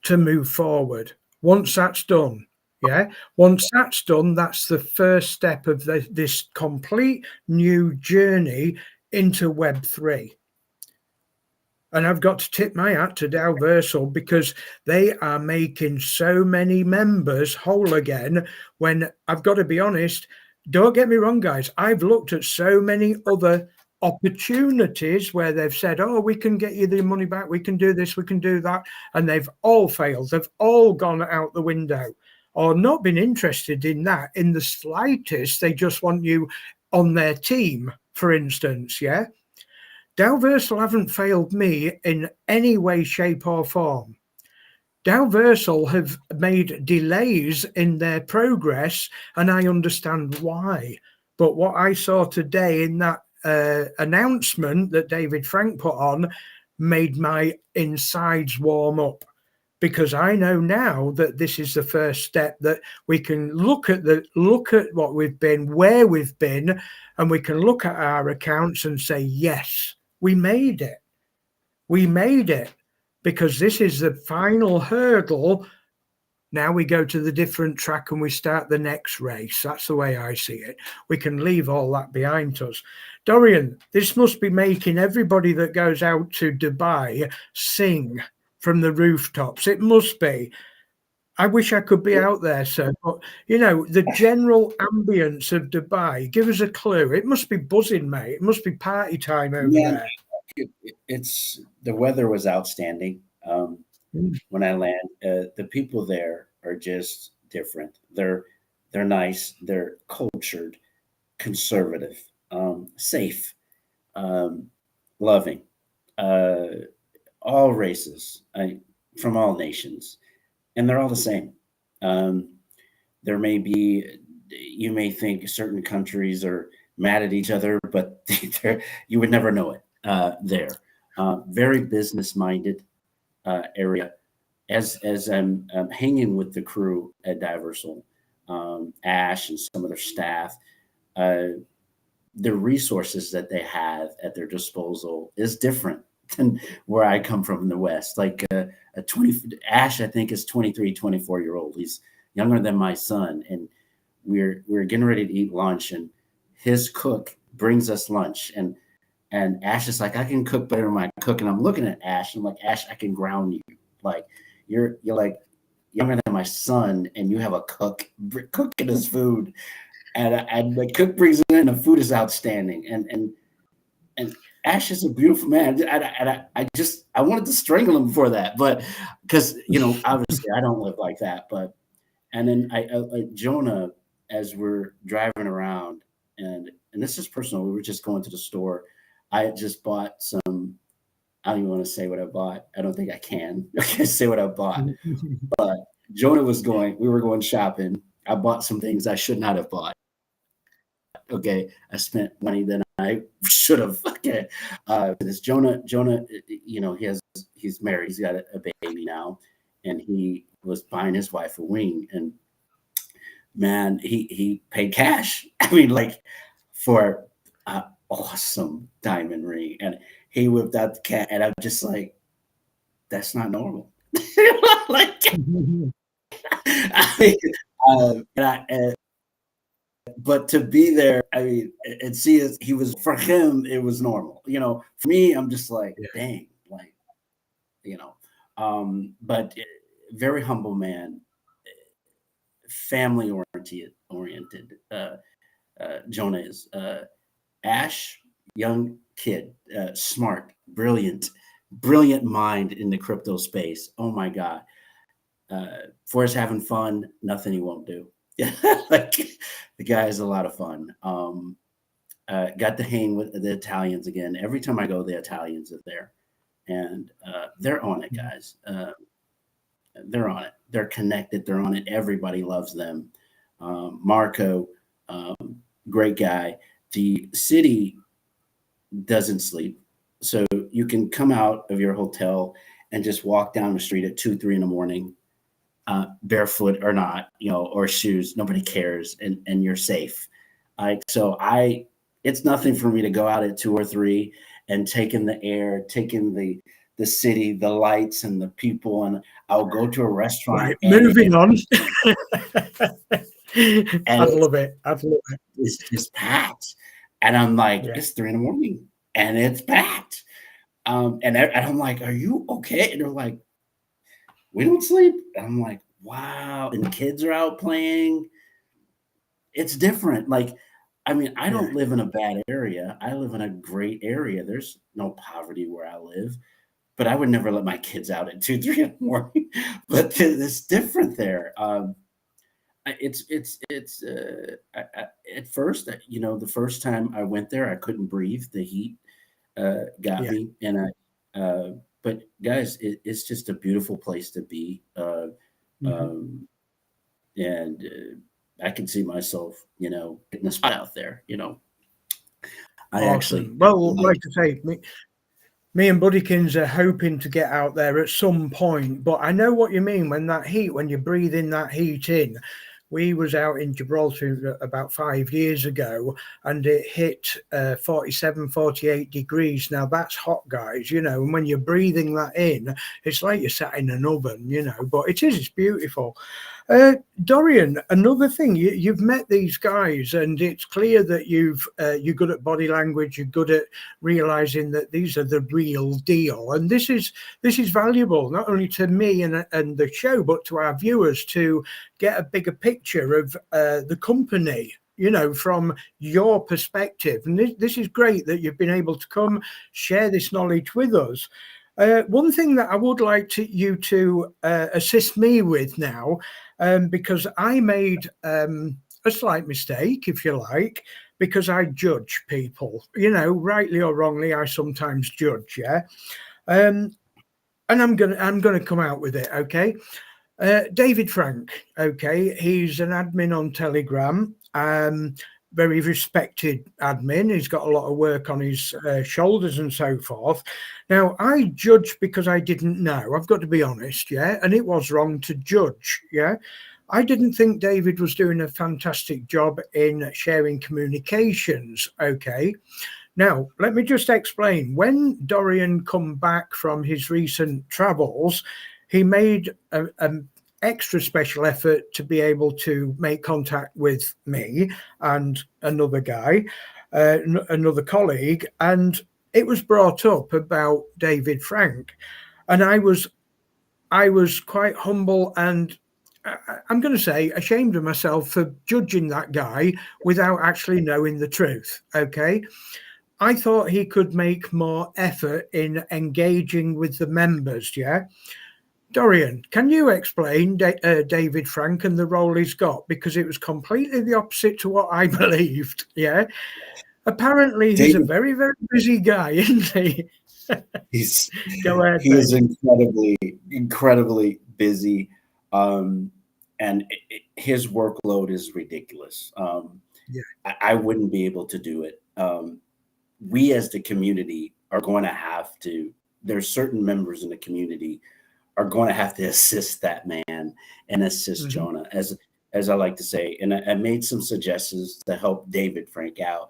to move forward. Once that's done, once that's done, that's the first step of this complete new journey into Web3. And I've got to tip my hat to Dalversal, because they are making so many members whole again. When I've got to be honest, don't get me wrong, guys, I've looked at so many other opportunities where they've said, oh, we can get you the money back, we can do this, we can do that, and they've all failed. They've all gone out the window, or not been interested in that in the slightest. They just want you on their team, for instance. Yeah, Dalversal haven't failed me in any way, shape or form. Dalversal have made delays in their progress, and I understand why. But what I saw today in that announcement that David Frank put on made my insides warm up, because I know now that this is the first step, that we can look at what we've been, where we've been, and we can look at our accounts and say, yes, we made it. We made it, because this is the final hurdle. Now we go to the different track and we start the next race. That's the way I see it. We can leave all that behind us. Dorian, this must be making everybody that goes out to Dubai sing from the rooftops. It must be. I wish I could be out there, sir. But, the general ambience of Dubai, give us a clue. It must be buzzing, mate. It must be party time over there. It's the weather was outstanding. When I land, the people there are just different. They're nice. They're cultured, conservative, safe, loving. All races, from all nations, and they're all the same. There may be, you may think certain countries are mad at each other, but you would never know it. There, very business-minded area. As I'm hanging with the crew at Dalversal, Ash and some of their staff, the resources that they have at their disposal is different than where I come from in the West. Like Ash, I think, is 23, 24-year-old. He's younger than my son. And we're getting ready to eat lunch, and his cook brings us lunch. And Ash is like, I can cook better than my cook. And I'm looking at Ash, and I'm like, Ash, I can ground you. Like, you're like younger than my son, and you have a cook cooking his food. And the cook brings it in, and the food is outstanding. And Ash is a beautiful man. I wanted to strangle him for that, but because obviously I don't live like that. But and then I Jonah, as we're driving around, and this is personal. We were just going to the store. I just bought some. I don't even want to say what I bought. I don't think I can. I can't say what I bought. But Jonah was going. We were going shopping. I bought some things I should not have bought. Okay, I spent money that I should have. Okay, this Jonah, he's married. He's got a baby now, and he was buying his wife a ring, and man, he paid cash. I mean, like for an awesome diamond ring, and he whipped out the cat, and I'm just like, that's not normal. Like, but to be there, I mean, and see, he was, for him, it was normal. For me, I'm just like, dang, like, but very humble man, family oriented. Jonah is. Ash, young kid, smart, brilliant mind in the crypto space. Oh my God. For us having fun, nothing he won't do. Like, the guy is a lot of fun. Got to hang with the Italians again. Every time I go, the Italians are there, and they're on it, guys. They're on it. They're connected. They're on it. Everybody loves them. Marco, great guy. The city doesn't sleep, so you can come out of your hotel and just walk down the street at 2, 3 in the morning. Barefoot or not, or shoes, nobody cares, and you're safe. It's nothing for me to go out at 2 or 3 and take in the air, take in the city, the lights and the people, and I'll go to a restaurant. Right, moving on. I love it. It's just packed, and I'm like, it's 3 in the morning, and it's packed. And I'm like, are you okay? And they're like, we don't sleep. And I'm like, wow. And the kids are out playing. It's different. Like, I mean, I don't live in a bad area. I live in a great area. There's no poverty where I live, but I would never let my kids out at 2, 3 in the morning. But it's different there. At first, the first time I went there, I couldn't breathe. The heat got me, and but guys, it's just a beautiful place to be. And I can see myself, getting a spot out there, Awesome. Like I say, me and Buddykins are hoping to get out there at some point, but I know what you mean when you're breathing that heat in. We was out in Gibraltar about 5 years ago, and it hit 47, 48 degrees. Now that's hot, guys, and when you're breathing that in, it's like you're sat in an oven, but it's beautiful. Dorian, another thing, you've met these guys, and it's clear that you're good at body language, you're good at realizing that these are the real deal, and this is valuable not only to me and the show, but to our viewers, to get a bigger picture of the company, from your perspective. And this is great that you've been able to come share this knowledge with us. One thing that I would like you to assist me with now, because I made a slight mistake, if you like, because I judge people, rightly or wrongly, I sometimes judge, and I'm gonna come out with it, okay? David Frank, okay, he's an admin on Telegram, very respected admin. He's got a lot of work on his shoulders and so forth. Now, I judge because I didn't know. I've got to be honest, and it was wrong to judge, I didn't think David was doing a fantastic job in sharing communications. Okay. Now, let me just explain. When Dorian come back from his recent travels, he made an extra special effort to be able to make contact with me and another guy, another colleague, and it was brought up about David Frank. And I was quite humble and I'm going to say ashamed of myself for judging that guy without actually knowing the truth. Okay. I thought he could make more effort in engaging with the members. Yeah. Dorian, can you explain David Frank and the role he's got? Because it was completely the opposite to what I believed. Yeah. Apparently, he's a very, very busy guy, isn't he? Go ahead. He is incredibly busy. And his workload is ridiculous. I wouldn't be able to do it. We as the community are going to have to, there's certain members in the community are going to have to assist that man and assist Jonah, as I like to say. And I made some suggestions to help David Frank out.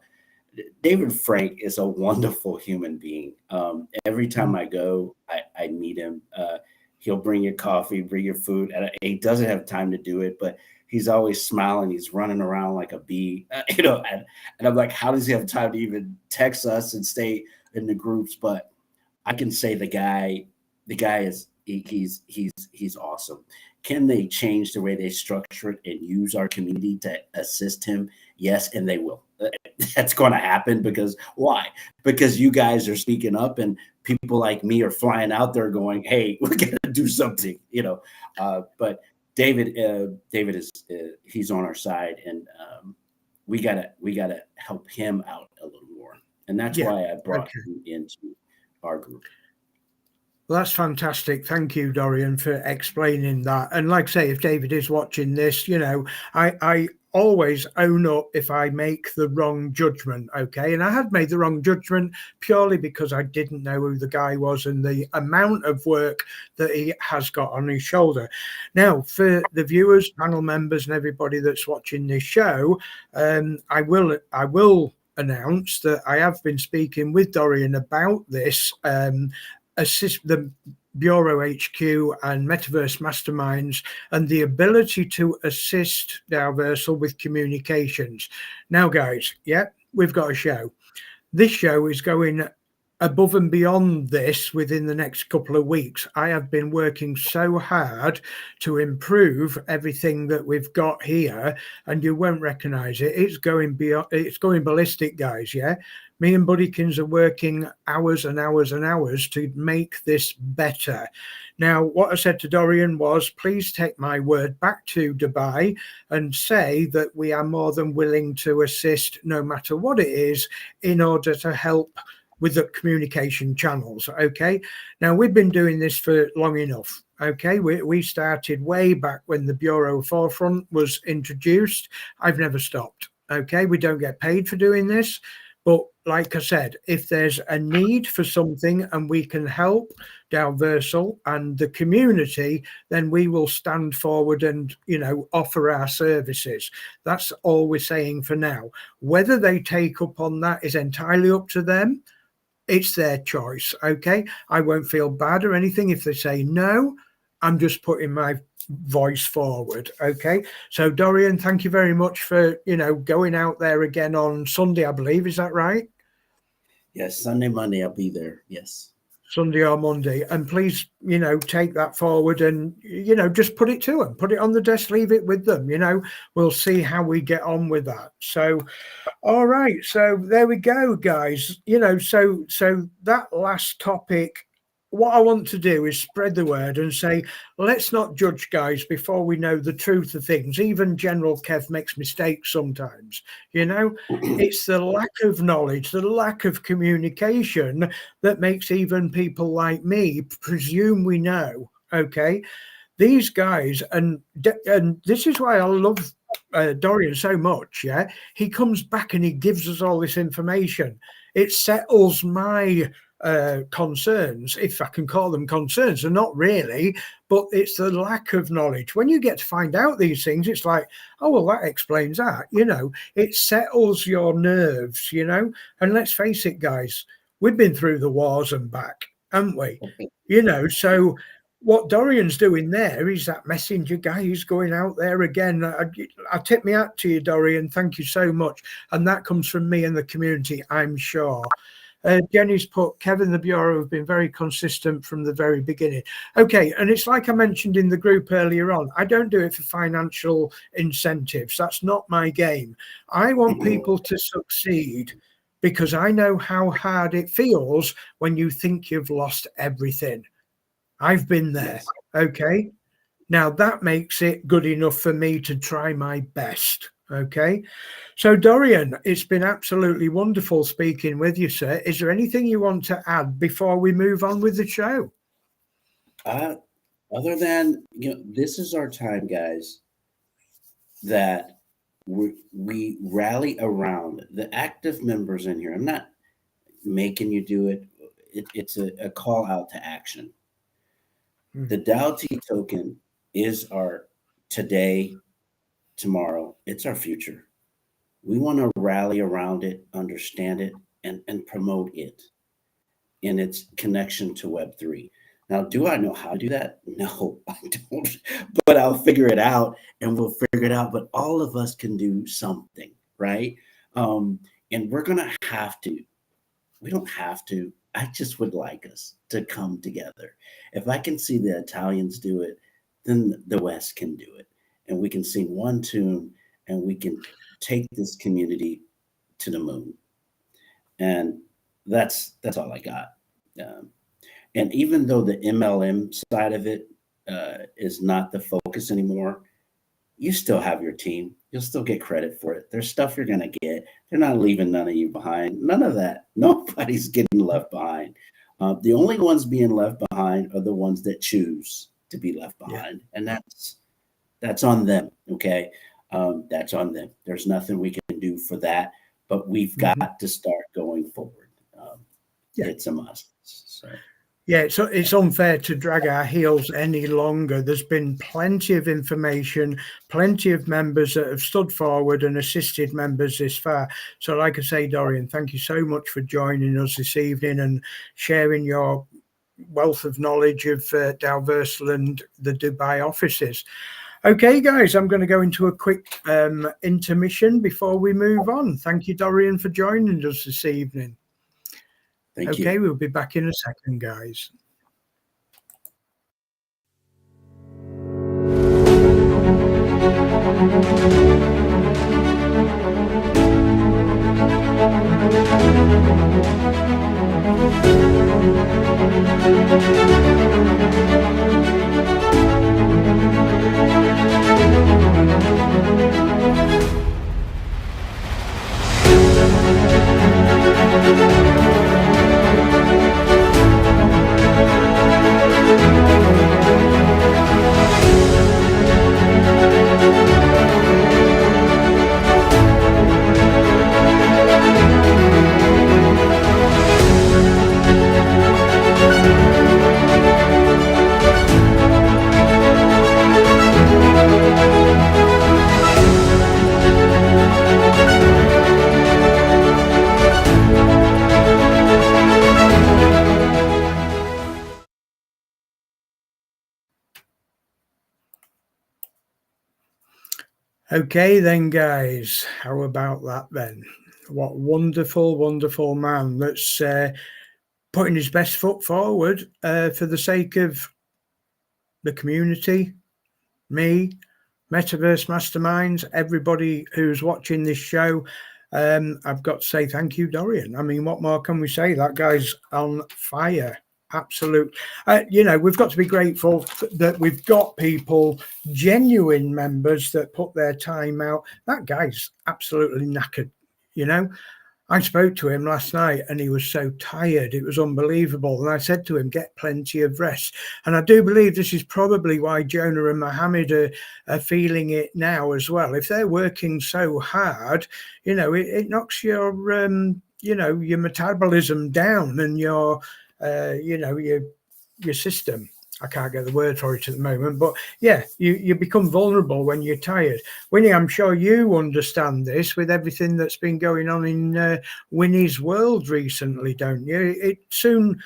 David Frank is a wonderful human being. Every time I go, I meet him. He'll bring you coffee, bring you food. And he doesn't have time to do it, but he's always smiling. He's running around like a bee, and I'm like, how does he have time to even text us and stay in the groups? But I can say the guy is, he's awesome. Can they change the way they structure it and use our community to assist him? Yes, and they will. That's going to happen because why? Because you guys are speaking up and people like me are flying out there going, hey, we're going to do something, but David is, he's on our side, and we gotta help him out a little more. And that's why I brought him into our group. Well, that's fantastic. Thank you, Dorian, for explaining that. And like I say, if David is watching this, I always own up if I make the wrong judgment. Okay. And I had made the wrong judgment purely because I didn't know who the guy was and the amount of work that he has got on his shoulder. Now, for the viewers, panel members, and everybody that's watching this show, I will announce that I have been speaking with Dorian about this, assist the Bureau HQ and Metaverse Masterminds and the ability to assist Dalversal with communications. Now, guys, we've got a show. This show is going above and beyond this within the next couple of weeks. I have been working so hard to improve everything that we've got here, and you won't recognize it. It's going ballistic, guys. Yeah. Me and Buddykins are working hours and hours and hours to make this better. Now, what I said to Dorian was, please take my word back to Dubai and say that we are more than willing to assist no matter what it is in order to help with the communication channels. Okay. Now, we've been doing this for long enough. Okay. We started way back when the Bureau Forefront was introduced. I've never stopped. Okay. We don't get paid for doing this. But like I said, if there's a need for something and we can help Dalversal and the community, then we will stand forward and, offer our services. That's all we're saying for now. Whether they take up on that is entirely up to them. It's their choice. Okay. I won't feel bad or anything if they say no. I'm just putting my voice forward. Okay. So Dorian, thank you very much for, going out there again on Sunday, I believe. Is that right? Yes. Sunday, Monday, I'll be there. Yes. Sunday or Monday. And please, take that forward and, just put it to them, put it on the desk, leave it with them. We'll see how we get on with that. So, all right. So there we go, guys. So that last topic, what I want to do is spread the word and say, let's not judge guys before we know the truth of things. Even General Kev makes mistakes sometimes. It's the lack of knowledge, the lack of communication that makes even people like me presume we know. Okay. These guys, and this is why I love Dorian so much. Yeah. He comes back and he gives us all this information. It settles my concerns, if I can call them concerns. They're not really, but it's the lack of knowledge. When you get to find out these things, it's like, oh, well, that explains that, you know, it settles your nerves, you know. And let's face it, guys, we've been through the wars and back, haven't we? You know, so what Dorian's doing there is that messenger guy who's going out there again. I tip my hat to you, Dorian. Thank you so much. And that comes from me and the community, I'm sure. Jenny's put, Kevin, the Bureau have been very consistent from the very beginning. Okay, and it's like I mentioned in the group earlier on, I don't do it for financial incentives. That's not my game. I want people to succeed because I know how hard it feels when you think you've lost everything. I've been there, okay? Now that makes it good enough for me to try my best, okay? So Dorian, it's been absolutely wonderful speaking with you, sir. Is there anything you want to add before we move on with the show? Other than, you know, this is our time, guys, that we rally around the active members in here. I'm not making you do it. It's a call out to action. The DAO-T token is our today, tomorrow. It's our future. We want to rally around it, understand it, and promote it in its connection to Web3. Now, do I know how to do that? No, I don't, but I'll figure it out and we'll figure it out. But all of us can do something, right? And we're going to have to. We don't have to. I just would like us to come together. If I can see the Italians do it, then the West can do it. And we can sing one tune and we can take this community to the moon. And that's all I got. And even though the MLM side of it is not the focus anymore, you still have your team. You'll still get credit for it. There's stuff you're going to get. They're not leaving none of you behind. None of that. Nobody's getting left behind. The only ones being left behind are the ones that choose to be left behind. Yeah. And that's on them. Okay. That's on them. There's nothing we can do for that, but we've got to start going forward. It's a must. So. Yeah, so it's unfair to drag our heels any longer. There's been plenty of information, plenty of members that have stood forward and assisted members this far. So like I say, Dorian, thank you so much for joining us this evening and sharing your wealth of knowledge of Dalversal and the Dubai offices. Okay, guys, I'm going to go into a quick intermission before we move on. Thank you, Dorian, for joining us this evening. Thank you. Okay, we'll be back in a second, guys. Okay then, guys, how about that then? What wonderful, wonderful man that's putting his best foot forward for the sake of the community, me, Metaverse Masterminds, everybody who's watching this show. I've got to say thank you, Dorian. I mean, what more can we say? That guy's on fire. Absolute. You know, we've got to be grateful that we've got people, genuine members that put their time out. That guy's absolutely knackered. You know, I spoke to him last night and he was so tired. It was unbelievable. And I said to him, get plenty of rest. And I do believe this is probably why Jonah and Mohammed are feeling it now as well. If they're working so hard, you know, it knocks your your metabolism down and your your system. I can't get the word for it at the moment, but yeah, you become vulnerable when you're tired. Winnie, I'm sure you understand this with everything that's been going on in Winnie's world recently, don't you? It soon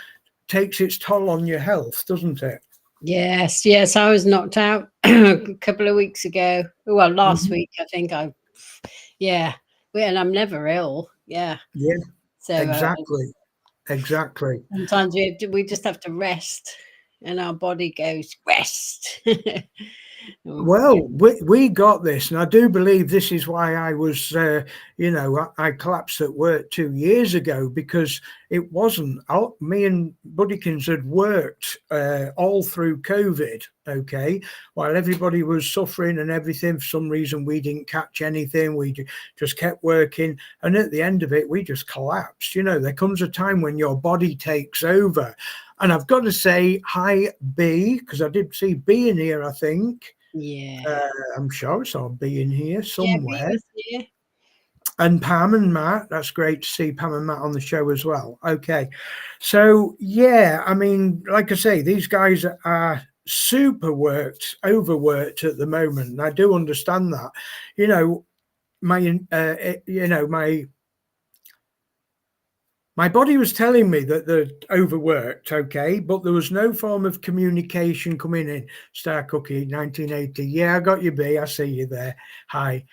takes its toll on your health, doesn't it? Yes, I was knocked out a couple of weeks ago. Well, last week, I think. Yeah, and I'm never ill. Yeah. Yeah, So exactly. sometimes we just have to rest, and our body goes rest. Well, we got this, and I do believe this is why I was, I collapsed at work 2 years ago, because it wasn't. Me and Buddykins had worked all through COVID, okay, while everybody was suffering and everything. For some reason, we didn't catch anything. We just kept working, and at the end of it, we just collapsed. There comes a time when your body takes over. And I've got to say, hi, B, because I did see B in here, I think. Yeah. I'm sure I saw B in here somewhere. Yeah, B was here. And Pam and Matt, that's great to see Pam and Matt on the show as well. Okay. So, yeah, I mean, like I say, these guys are super overworked at the moment. And I do understand that. My body was telling me that they're overworked, okay, but there was no form of communication coming in. Star Cookie, 1980. Yeah, I got you, B. I see you there. Hi.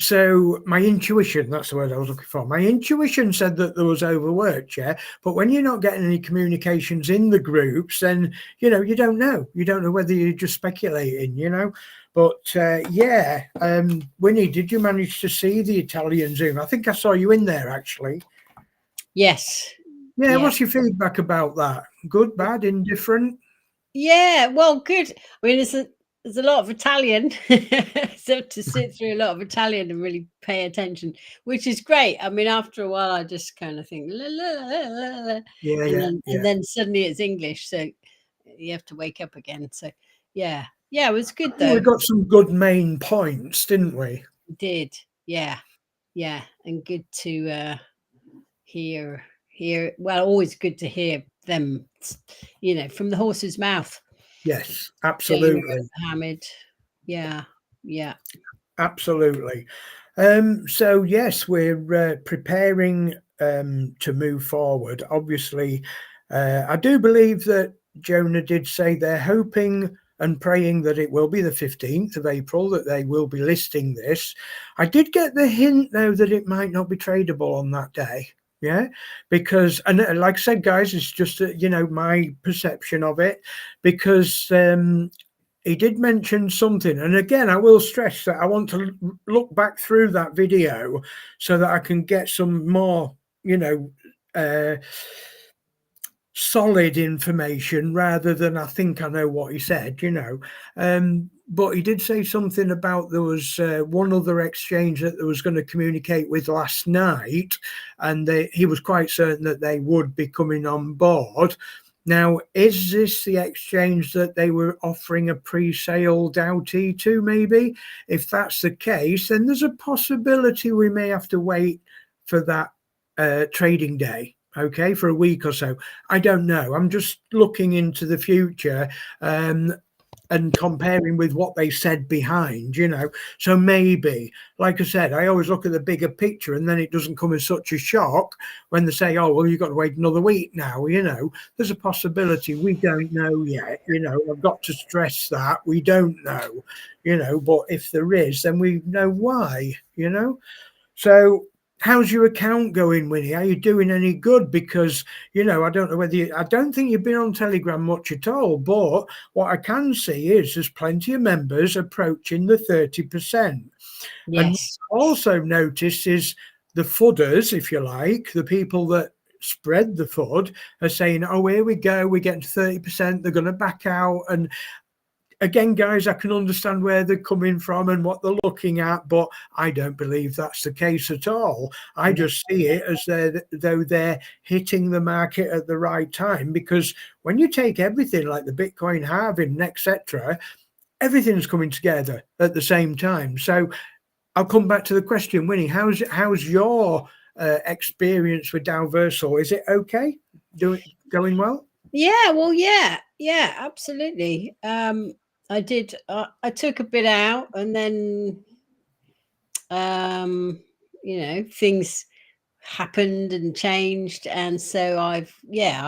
So my intuition, that's the word I was looking for. My intuition said that there was overworked, yeah. But when you're not getting any communications in the groups, then, you don't know. You don't know whether you're just speculating, But Winnie, did you manage to see the Italian Zoom? I think I saw you in there, actually. Yes. Yeah, what's your feedback about that? Good, bad, indifferent? Yeah, well, good. I mean, there's a lot of Italian, so to sit through a lot of Italian and really pay attention, which is great. I mean, after a while, I just kind of think, la, la, la, la, la, and then suddenly it's English, so you have to wake up again. So, yeah, it was good though. We got some good main points, didn't we? We did, yeah, and good to hear. Well, always good to hear them, from the horse's mouth. Yes, absolutely. Hamid. Yeah. Absolutely. So yes, we're preparing to move forward. Obviously, I do believe that Jonah did say they're hoping and praying that it will be the 15th of April, that they will be listing this. I did get the hint, though, that it might not be tradable on that day. Yeah, because, and like I said, guys, it's just, my perception of it, because he did mention something. And again, I will stress that I want to look back through that video so that I can get some more, solid information rather than I think I know what he said, but he did say something about there was one other exchange that there was going to communicate with last night, and he was quite certain that they would be coming on board. Now, is this the exchange that they were offering a pre-sale Doughty to, maybe? If that's the case, then there's a possibility we may have to wait for that trading day. Okay, for a week or so. I don't know. I'm just looking into the future and comparing with what they said behind, So maybe, like I said, I always look at the bigger picture, and then it doesn't come as such a shock when they say, oh, well, you've got to wait another week now, There's a possibility. We don't know yet, I've got to stress that. We don't know, but if there is, then we know why, So how's your account going, Winnie? Are you doing any good? Because, I don't know whether I don't think you've been on Telegram much at all, but what I can see is there's plenty of members approaching the 30%. Yes. And also noticed is the fudders, if you like, the people that spread the FUD are saying, oh, here we go, we're getting to 30%, they're going to back out. And again, guys, I can understand where they're coming from and what they're looking at, but I don't believe that's the case at all. I just see it as though they're hitting the market at the right time, because when you take everything like the Bitcoin halving, etc., everything's coming together at the same time. So I'll come back to the question, Winnie, how's your experience with Dalversal. Is it okay? Going well? Yeah, well, yeah, absolutely. I did. I took a bit out, and then, things happened and changed, and so I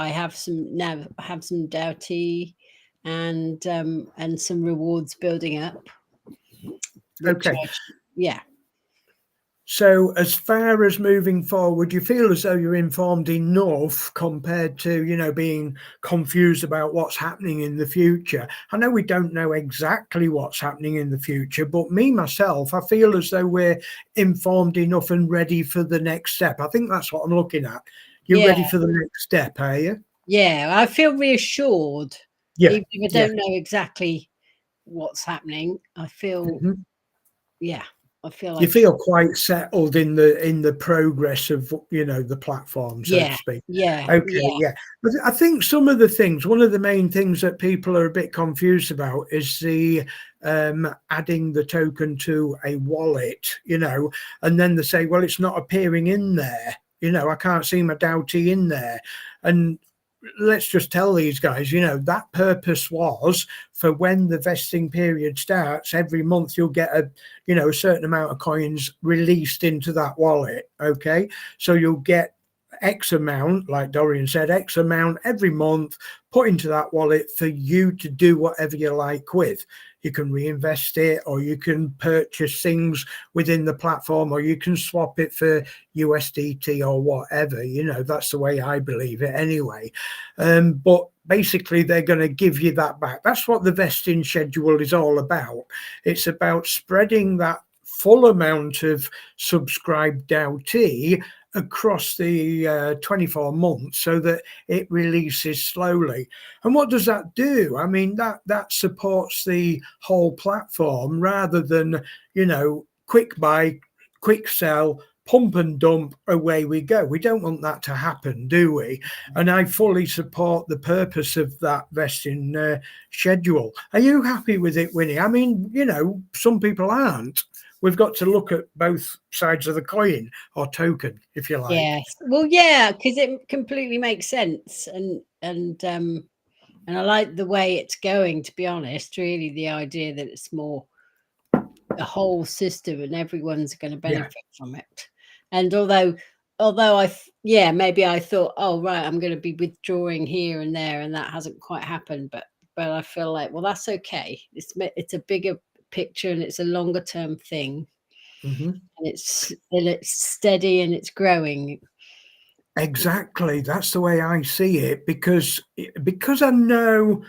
have some now. I have some Doughty, and some rewards building up. Okay. Yeah. So as far as moving forward, you feel as though you're informed enough compared to, being confused about what's happening in the future. I know we don't know exactly what's happening in the future, but myself, I feel as though we're informed enough and ready for the next step. I think that's what I'm looking at. You're ready for the next step, are you? Yeah, I feel reassured. Yeah. Even if I don't know exactly what's happening, I feel, I feel like you feel quite settled in the progress of the platform, so to speak. But I think some of the things, one of the main things that people are a bit confused about is the adding the token to a wallet, and then they say, well, it's not appearing in there, I can't see my Doughty in there. And let's just tell these guys, that purpose was for when the vesting period starts. Every month you'll get a certain amount of coins released into that wallet. Okay, so you'll get X amount, like Dorian said, X amount every month put into that wallet for you to do whatever you like with. You can reinvest it, or you can purchase things within the platform, or you can swap it for USDT or whatever. That's the way I believe it anyway. But basically, they're going to give you that back. That's what the vesting schedule is all about. It's about spreading that full amount of subscribed Doughty across the 24 months so that it releases slowly. And what does that do? I mean, that supports the whole platform rather than, quick buy, quick sell, pump and dump, away we go. We don't want that to happen, do we? And I fully support the purpose of that vesting schedule. Are you happy with it, Winnie? I mean, some people aren't. We've got to look at both sides of the coin, or token, if you like. Yes. Well, yeah, because it completely makes sense, and I like the way it's going, to be honest. Really, the idea that it's more the whole system and everyone's going to benefit from it. And although maybe I thought, oh right, I'm going to be withdrawing here and there, and that hasn't quite happened, but I feel like, well, that's okay. It's a bigger picture, and it's a longer term thing. And it's steady and it's growing. Exactly, that's the way I see it, because I know,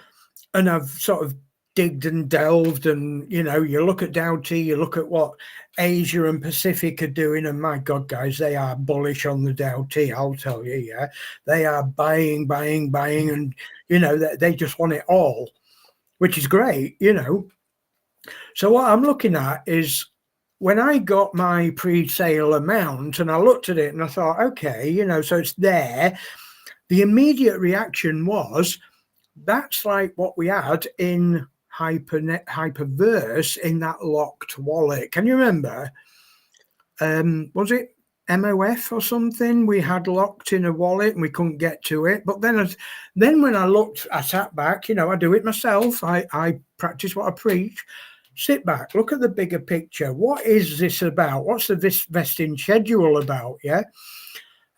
and I've sort of digged and delved, and you look at Doughty, you look at what Asia and Pacific are doing, and my God, guys, they are bullish on the Doughty. I'll tell you, they are buying, and they just want it all, which is great, So what I'm looking at is, when I got my pre-sale amount and I looked at it and I thought, okay, so it's there. The immediate reaction was, that's like what we had in Hyperverse in that locked wallet. Can you remember? Was it MOF or something? We had locked in a wallet and we couldn't get to it. But then when I looked, I sat back, I do it myself. I practice what I preach. Sit back, look at the bigger picture. What is this about? What's the vesting schedule about? Yeah.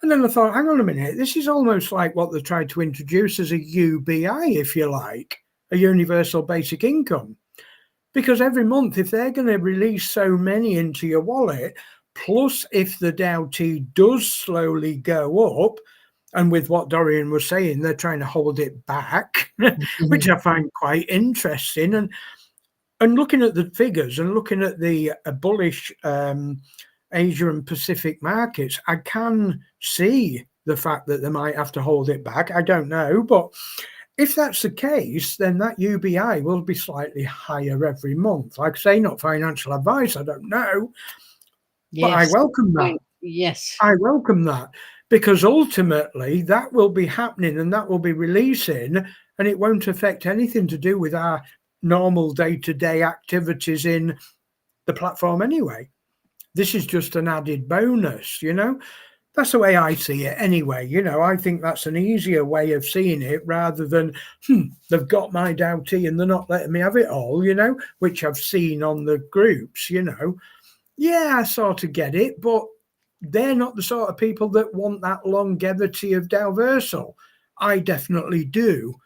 And then I thought, hang on a minute, this is almost like what they tried to introduce as a UBI, if you like, a universal basic income. Because every month, if they're going to release so many into your wallet, plus if the Doughty does slowly go up, and with what Dorian was saying, they're trying to hold it back, which I find quite interesting. And looking at the figures and looking at the bullish Asia and Pacific markets, I can see the fact that they might have to hold it back. I don't know, but if that's the case, then that UBI will be slightly higher every month. Like I say, not financial advice, I don't know, but I welcome that. Yes, I welcome that, because ultimately that will be happening and that will be releasing, and it won't affect anything to do with our normal day-to-day activities in the platform anyway. This is just an added bonus, That's the way I see it anyway. You know, I think that's an easier way of seeing it rather than, they've got my Doughty and they're not letting me have it all, you know, which I've seen on the groups, you know. Yeah, I sort of get it, but they're not the sort of people that want that longevity of Dalversal. I definitely do.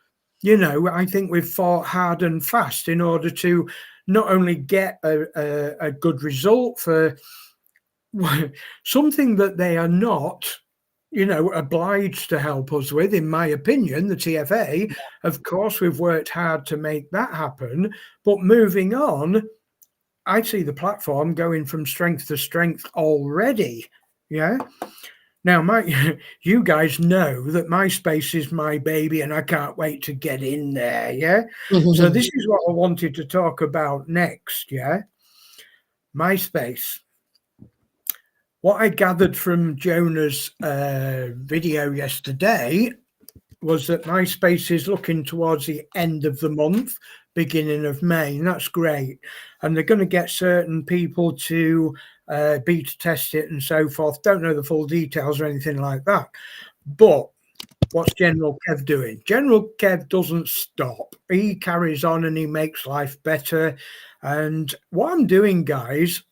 You know, I think we've fought hard and fast in order to not only get a good result for something that they are not, you know, obliged to help us with, in my opinion, the TFA. Of course, we've worked hard to make that happen. But moving on, I see the platform going from strength to strength already. Yeah. Now, you guys know that MySpace is my baby and I can't wait to get in there. Yeah. So this is what I wanted to talk about next. Yeah. MySpace. What I gathered from Jonah's video yesterday was that MySpace is looking towards the end of the month, beginning of May, and that's great. And they're going to get certain people to beta test it and so forth. Don't know the full details or anything like that. But what's General Kev doing? General Kev doesn't stop. He carries on and he makes life better. And what I'm doing, guys,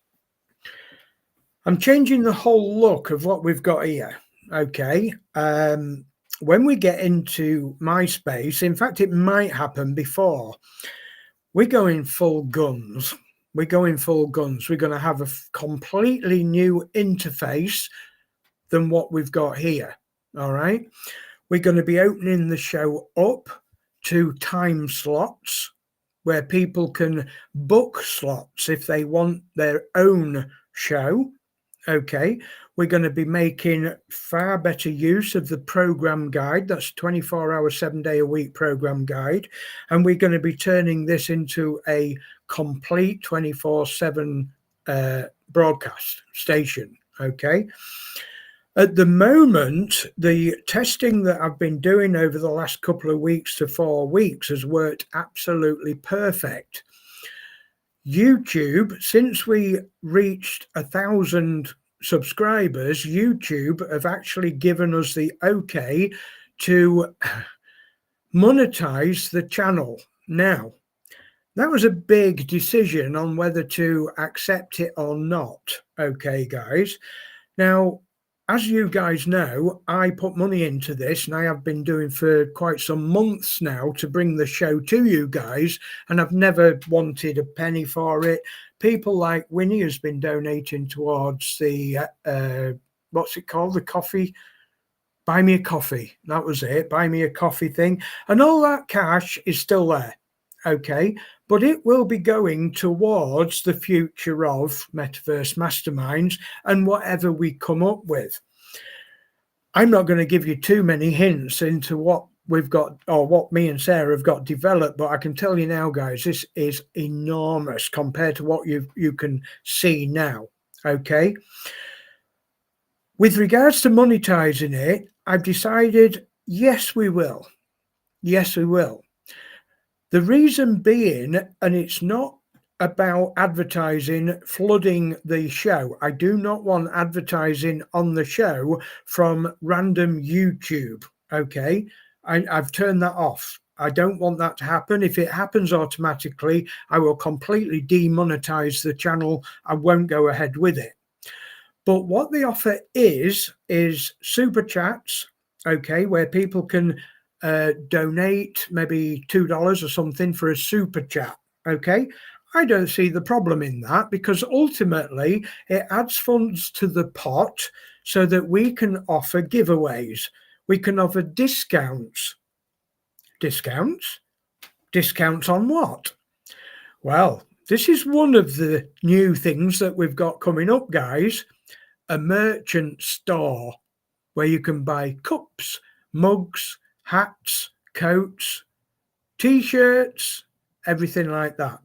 I'm changing the whole look of what we've got here. Okay. When we get into MySpace, in fact, it might happen before, we're going full guns. We're going full guns. We're going to have a completely new interface than what we've got here. All right. We're going to be opening the show up to time slots where people can book slots if they want their own show. Okay, we're going to be making far better use of the program guide. That's 24-hour, 7-day-a-week program guide. And we're going to be turning this into a complete 24/7 broadcast station. Okay. At the moment, the testing that I've been doing over the last couple of weeks to 4 weeks has worked absolutely perfect. YouTube, since we reached 1,000 subscribers, YouTube have actually given us the okay to monetize the channel. Now, that was a big decision on whether to accept it or not. Okay, guys. Now, as you guys know, I put money into this and I have been doing for quite some months now to bring the show to you guys, and I've never wanted a penny for it. People like Winnie has been donating towards the, what's it called? The coffee, buy me a coffee. That was it, buy me a coffee thing. And all that cash is still there. Okay, but it will be going towards the future of Metaverse Masterminds and whatever we come up with. I'm not going to give you too many hints into what we've got or what me and Sarah have got developed, but I can tell you now, guys, this is enormous compared to what you can see now. Okay. With regards to monetizing it, I've decided, yes, we will. Yes, we will. The reason being, and it's not about advertising flooding the show. I do not want advertising on the show from random YouTube. Okay, I've turned that off. I don't want that to happen. If it happens automatically, I will completely demonetize the channel. I won't go ahead with it. But what the offer is super chats, okay, where people can donate maybe $2 or something for a super chat. Okay, I don't see the problem in that, because ultimately it adds funds to the pot so that we can offer giveaways. We can offer discounts. Discounts on what? Well, this is one of the new things that we've got coming up, guys. A merchant store where you can buy cups, mugs, hats, coats, t-shirts, everything like that.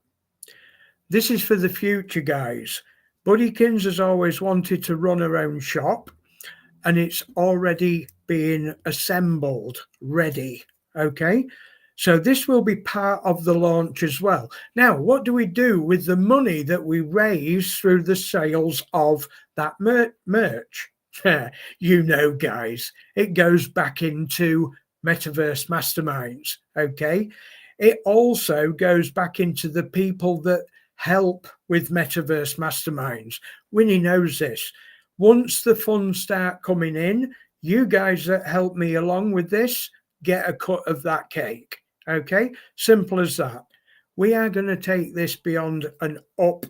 This is for the future, guys. Buddykins has always wanted to run her own shop, and it's already being assembled, ready. Okay, so this will be part of the launch as well. Now, what do we do with the money that we raise through the sales of that merch? You know, guys, it goes back into Metaverse Masterminds. Okay. It also goes back into the people that help with Metaverse Masterminds. Winnie knows this. Once the funds start coming in, you guys that help me along with this get a cut of that cake. Okay. Simple as that. We are going to take this beyond and up.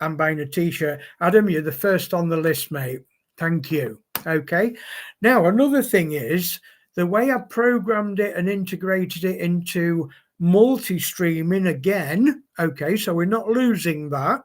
I'm buying a t-shirt. Adam, you're the first on the list, mate. Thank you. Okay. Now, another thing is the way I programmed it and integrated it into multi-streaming again. Okay. So we're not losing that.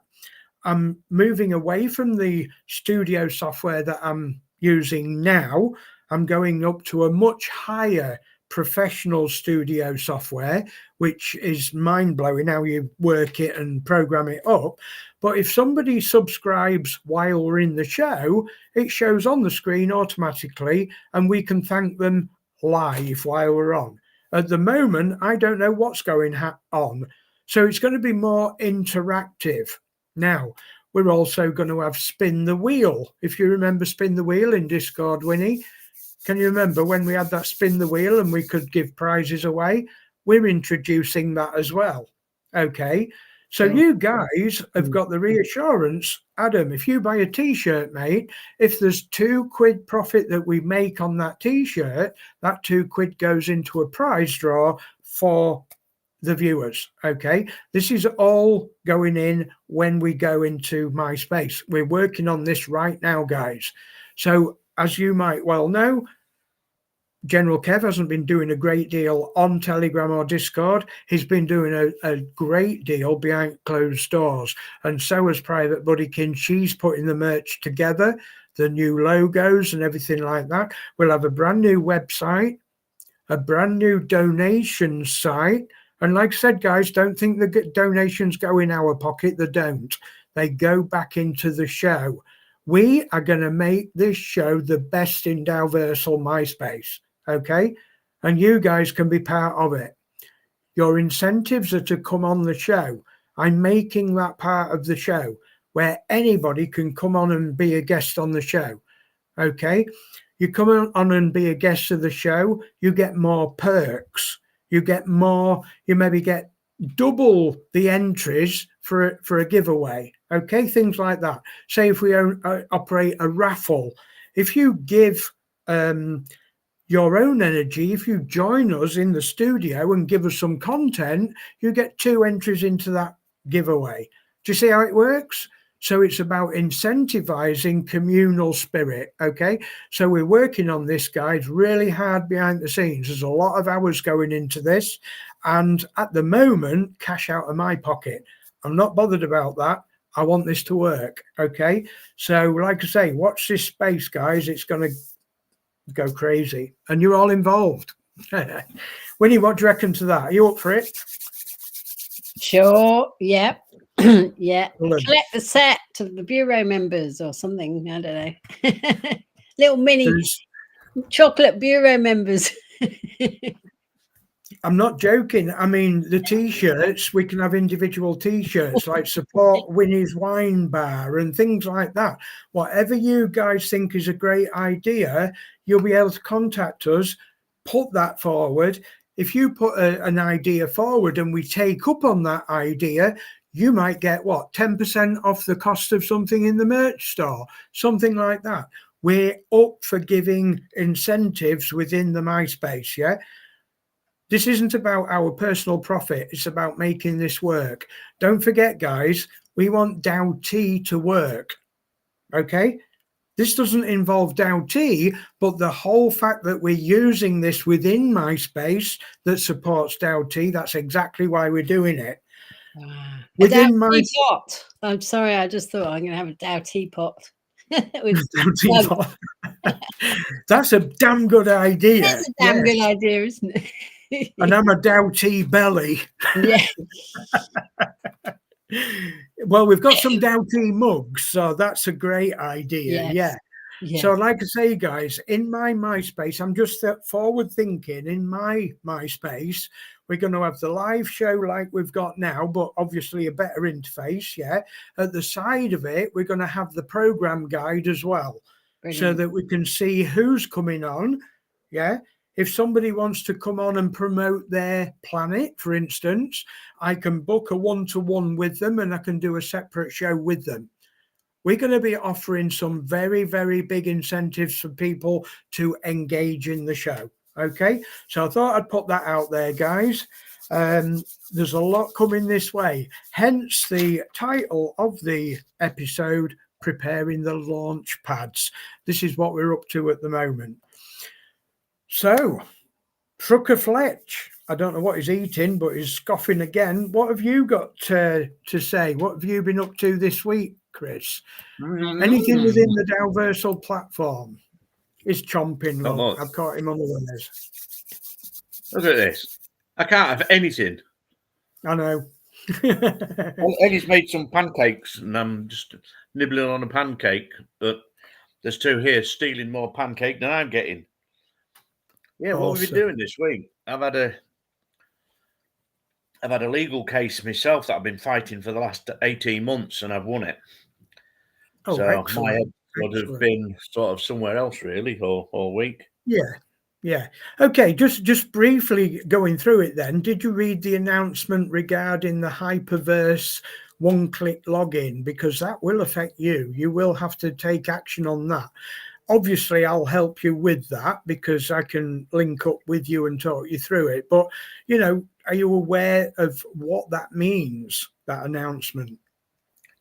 I'm moving away from the studio software that I'm using now. I'm going up to a much higher professional studio software, which is mind-blowing how you work it and program it up. But if somebody subscribes while we're in the show, it shows on the screen automatically, and we can thank them live while we're on. At the moment, I don't know what's going on. So it's going to be more interactive. Now, we're also going to have Spin the Wheel. If you remember Spin the Wheel in Discord, Winnie, can you remember when we had that Spin the Wheel and we could give prizes away? We're introducing that as well. Okay. So you guys have got the reassurance. Adam, if you buy a t-shirt, mate, if there's £2 profit that we make on that t-shirt, that £2 goes into a prize draw for the viewers. Okay. This is all going in when we go into MySpace. We're working on this right now, guys. So as you might well know, General Kev hasn't been doing a great deal on Telegram or Discord. He's been doing a great deal behind closed doors. And so has Private Buddykin. She's putting the merch together, the new logos and everything like that. We'll have a brand new website, a brand new donation site. And like I said, guys, don't think the donations go in our pocket. They don't. They go back into the show. We are going to make this show the best in Dalversal MySpace. Okay. And you guys can be part of it. Your incentives are to come on the show. I'm making that part of the show where anybody can come on and be a guest on the show. Okay. You come on and be a guest of the show, you get more perks. You get more, you maybe get double the entries for a giveaway. Okay. Things like that. Say if we operate a raffle, if you give, your own energy, if you join us in the studio and give us some content, you get 2 entries into that giveaway. Do you see how it works? So it's about incentivizing communal spirit. Okay. So we're working on this, guys, really hard behind the scenes. There's a lot of hours going into this. And at the moment, cash out of my pocket. I'm not bothered about that. I want this to work. Okay. So like I say, watch this space, guys. It's going to go crazy, and you're all involved. Winnie, what do you reckon to that? Are you up for it? Sure. Yep. Yeah. Collect the set of the bureau members or something. I don't know. Little mini chocolate bureau members. I'm not joking. I mean, the t-shirts, we can have individual t-shirts like support Winnie's wine bar and things like that. Whatever you guys think is a great idea, you'll be able to contact us, put that forward. If you put an idea forward and we take up on that idea, you might get 10% off the cost of something in the merch store, something like that. We're up for giving incentives within the MySpace, yeah? This isn't about our personal profit. It's about making this work. Don't forget, guys, we want DAO T to work. Okay? This doesn't involve DAO T, but the whole fact that we're using this within MySpace that supports DAO T, that's exactly why we're doing it. Within my pot. I'm sorry, I just thought I'm going to have a DAO teapot. That's a damn good idea. That's a damn good idea, isn't it? And I'm a DAO belly. Yeah. Well, we've got some DAO mugs, so that's a great idea. Yes. Yeah. So like I say, guys, in my MySpace, I'm just forward thinking in my MySpace, we're going to have the live show like we've got now, but obviously a better interface. Yeah. At the side of it, we're going to have the program guide as well. so that we can see who's coming on. Yeah. If somebody wants to come on and promote their planet, for instance, I can book a one-to-one with them and I can do a separate show with them. We're going to be offering some very, very big incentives for people to engage in the show. Okay, so I thought I'd put that out there, guys. There's a lot coming this way, hence the title of the episode, Preparing the Launch Pads. This is what we're up to at the moment. So, Trucker Fletch, I don't know what he's eating, but he's scoffing again. What have you got to say? What have you been up to this week, Chris? Anything within the Dalversal platform? He's chomping. Look, I've caught him unawares. Look at this. I can't have anything. I know. Eddie's made some pancakes, and I'm just nibbling on a pancake. But there's two here stealing more pancake than I'm getting. Yeah, what have we been doing this week? I've had a legal case myself that I've been fighting for the last 18 months, and I've won it. Oh, so excellent. My head would have been sort of somewhere else, really, all week. Yeah. Okay, just briefly going through it then. Did you read the announcement regarding the Hyperverse one-click login? Because that will affect you. You will have to take action on that. Obviously, I'll help you with that because I can link up with you and talk you through it. But, are you aware of what that means, that announcement?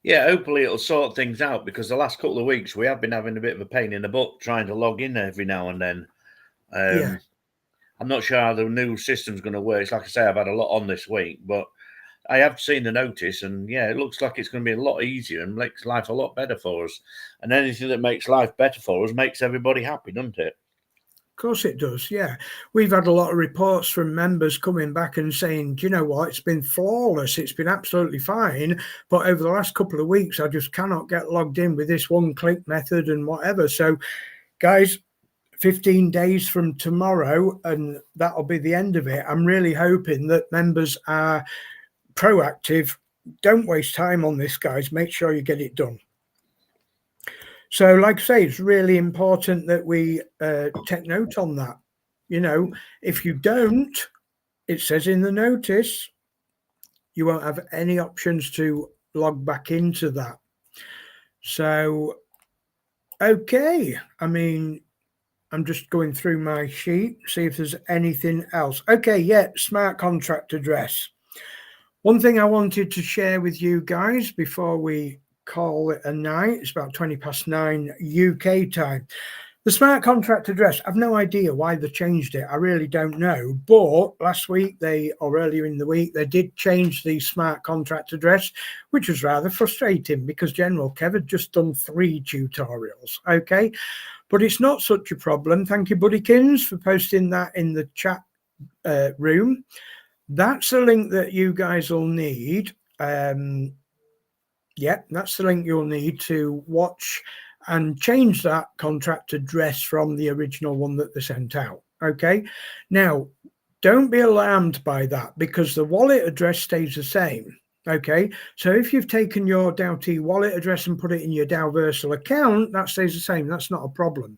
Yeah, hopefully it'll sort things out, because the last couple of weeks we have been having a bit of a pain in the butt trying to log in every now and then. I'm not sure how the new system's going to work. Like I say, I've had a lot on this week, but I have seen the notice, and yeah, it looks like it's going to be a lot easier and makes life a lot better for us. And anything that makes life better for us makes everybody happy, doesn't it? Of course it does, yeah. We've had a lot of reports from members coming back and saying, do you know what, it's been flawless, it's been absolutely fine, but over the last couple of weeks, I just cannot get logged in with this one-click method and whatever. So, guys, 15 days from tomorrow, and that'll be the end of it. I'm really hoping that members are proactive. Don't waste time on this, guys. Make sure you get it done. So, like I say, it's really important that we take note on that. If you don't, it says in the notice, you won't have any options to log back into that. So, okay. I'm just going through my sheet, see if there's anything else. Okay, yeah, smart contract address. One thing I wanted to share with you guys before we call it a night, it's about 9:20 UK time. The smart contract address, I've no idea why they changed it. I really don't know. But last week, or earlier in the week, they did change the smart contract address, which was rather frustrating because General Kev had just done 3 tutorials. Okay. But it's not such a problem. Thank you, Buddykins, for posting that in the chat room. That's a link that you guys will need. That's the link you'll need to watch and change that contract address from the original one that they sent out. Okay. Now, don't be alarmed by that because the wallet address stays the same. Okay. So if you've taken your DAO-T wallet address and put it in your Dalversal account, that stays the same. That's not a problem.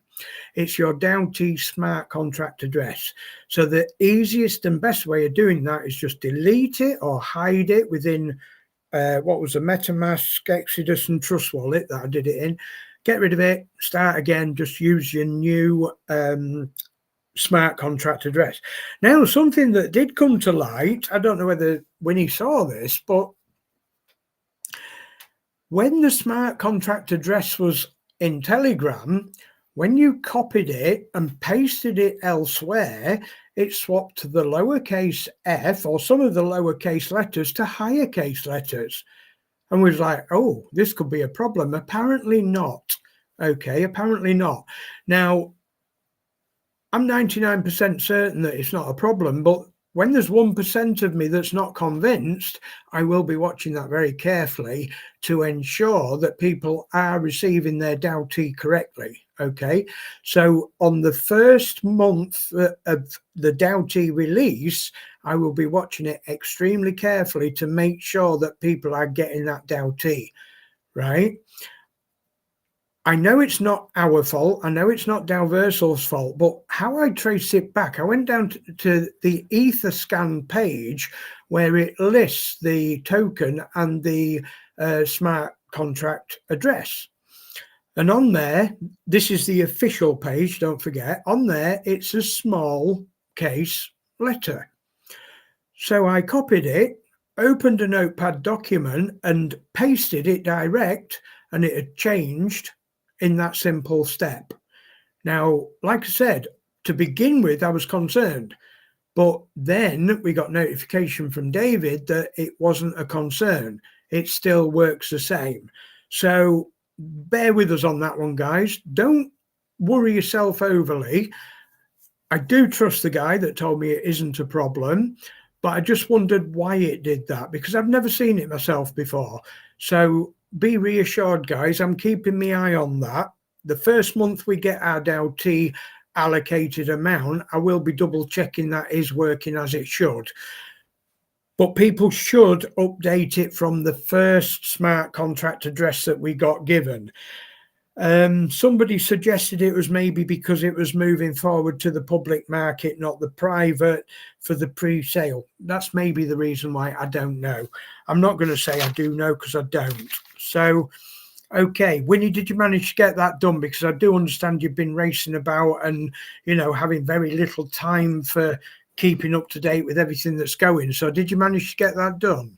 It's your DAO-T smart contract address. So the easiest and best way of doing that is just delete it or hide it within what was a MetaMask, Exodus and Trust wallet that I did it in. Get rid of it, start again, just use your new smart contract address. Now, something that did come to light, I don't know whether Winnie saw this, but when the smart contract address was in Telegram, when you copied it and pasted it elsewhere, it swapped the lowercase f or some of the lowercase letters to higher case letters. And we was like, oh, this could be a problem. Apparently not. Okay, apparently not. Now, I'm 99% certain that it's not a problem, but when there's 1% of me that's not convinced, I will be watching that very carefully to ensure that people are receiving their DAO-T correctly. Okay, so on the first month of the DAO-T release, I will be watching it extremely carefully to make sure that people are getting that DAO-T, right? I know it's not our fault. I know it's not Dalversal's fault, but how I trace it back, I went down to the Etherscan page where it lists the token and the smart contract address. And on there, this is the official page, don't forget. On there, it's a small case letter. So I copied it, opened a notepad document and pasted it direct, and it had changed in that simple step. Now, like I said, to begin with, I was concerned, but then we got notification from David that it wasn't a concern. It still works the same. So bear with us on that one, guys. Don't worry yourself overly. I do trust the guy that told me it isn't a problem, but I just wondered why it did that, because I've never seen it myself before. So be reassured, guys, I'm keeping my eye on that. The first month we get our DAO-T allocated amount, I will be double checking that is working as it should. But people should update it from the first smart contract address that we got given. Somebody suggested it was maybe because it was moving forward to the public market, not the private, for the pre-sale. That's maybe the reason why. I don't know. I'm not going to say I do know, because I don't. So, okay, Winnie, did you manage to get that done? Because I do understand you've been racing about and, you know, having very little time for keeping up to date with everything that's going. So did you manage to get that done?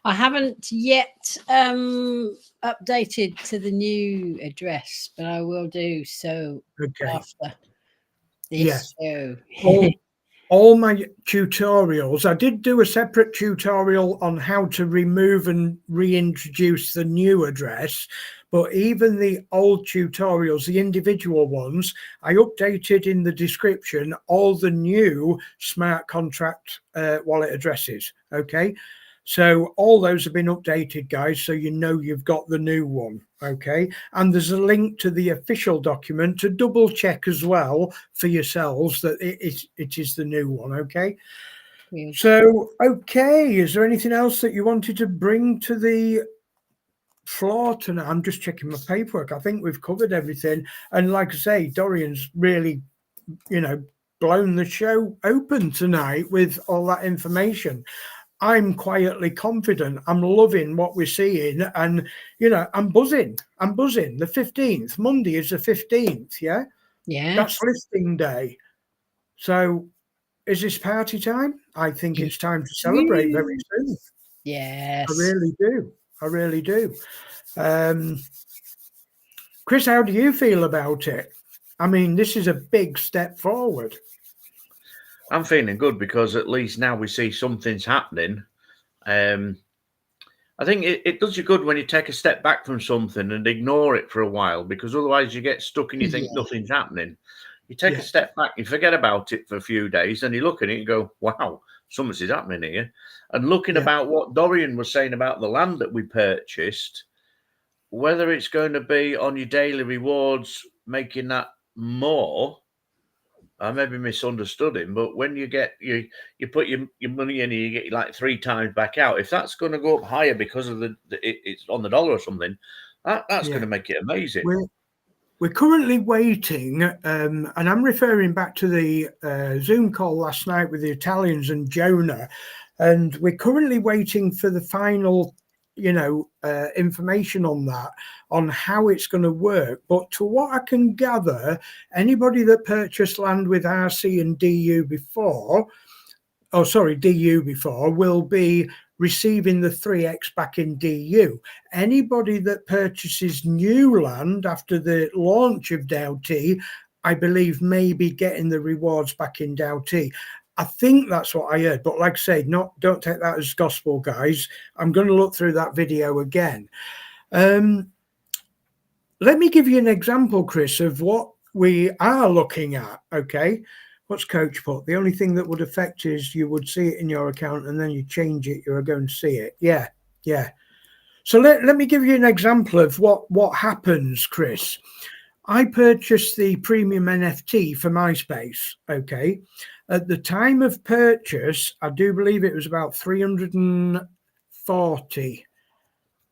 I haven't yet updated to the new address, but I will do so after this show. All my tutorials, I did do a separate tutorial on how to remove and reintroduce the new address, but even the old tutorials, the individual ones, I updated in the description all the new smart contract wallet addresses. Okay. So all those have been updated, guys, so you know you've got the new one, okay? And there's a link to the official document to double check as well for yourselves that it is the new one, okay? Yes. So, okay, is there anything else that you wanted to bring to the floor tonight? I'm just checking my paperwork. I think we've covered everything. And like I say, Dorian's really, you know, blown the show open tonight with all that information. I'm quietly confident. I'm loving what we're seeing. And, you know, I'm buzzing. I'm buzzing. The 15th, Monday is the 15th. Yeah. Yeah. That's listing day. So is this party time? I think it's time to celebrate very soon. Yes. I really do. I really do. Chris, how do you feel about it? I mean, this is a big step forward. I'm feeling good because at least now we see something's happening. I think it does you good when you take a step back from something and ignore it for a while, because otherwise you get stuck and you think nothing's happening. You take a step back, you forget about it for a few days, and you look at it and go, wow, something is happening here. And looking about what Dorian was saying about the land that we purchased, whether it's going to be on your daily rewards, making that more, I maybe misunderstood him, but when you get you put your money in and you get like 3 times back out, if that's going to go up higher because of it's on the dollar or something, that's going to make it amazing. We're currently waiting, and I'm referring back to the Zoom call last night with the Italians and Jonah, and we're currently waiting for the final, you know, information on that, on how it's going to work. But to what I can gather, anybody that purchased land with RC and DU before, DU before, will be receiving the 3x back in DU. Anybody that purchases new land after the launch of DAO-T, I believe, may be getting the rewards back in DAO-T. I think that's what I heard, but like I say, don't take that as gospel, guys. I'm going to look through that video again. Let me give you an example, Chris, of what we are looking at, okay? What's Coach put? The only thing that would affect is you would see it in your account and then you change it, you're going to see it. Yeah. So let me give you an example of what happens, Chris. I purchased the premium NFT for MySpace, okay? At the time of purchase, I do believe it was about 340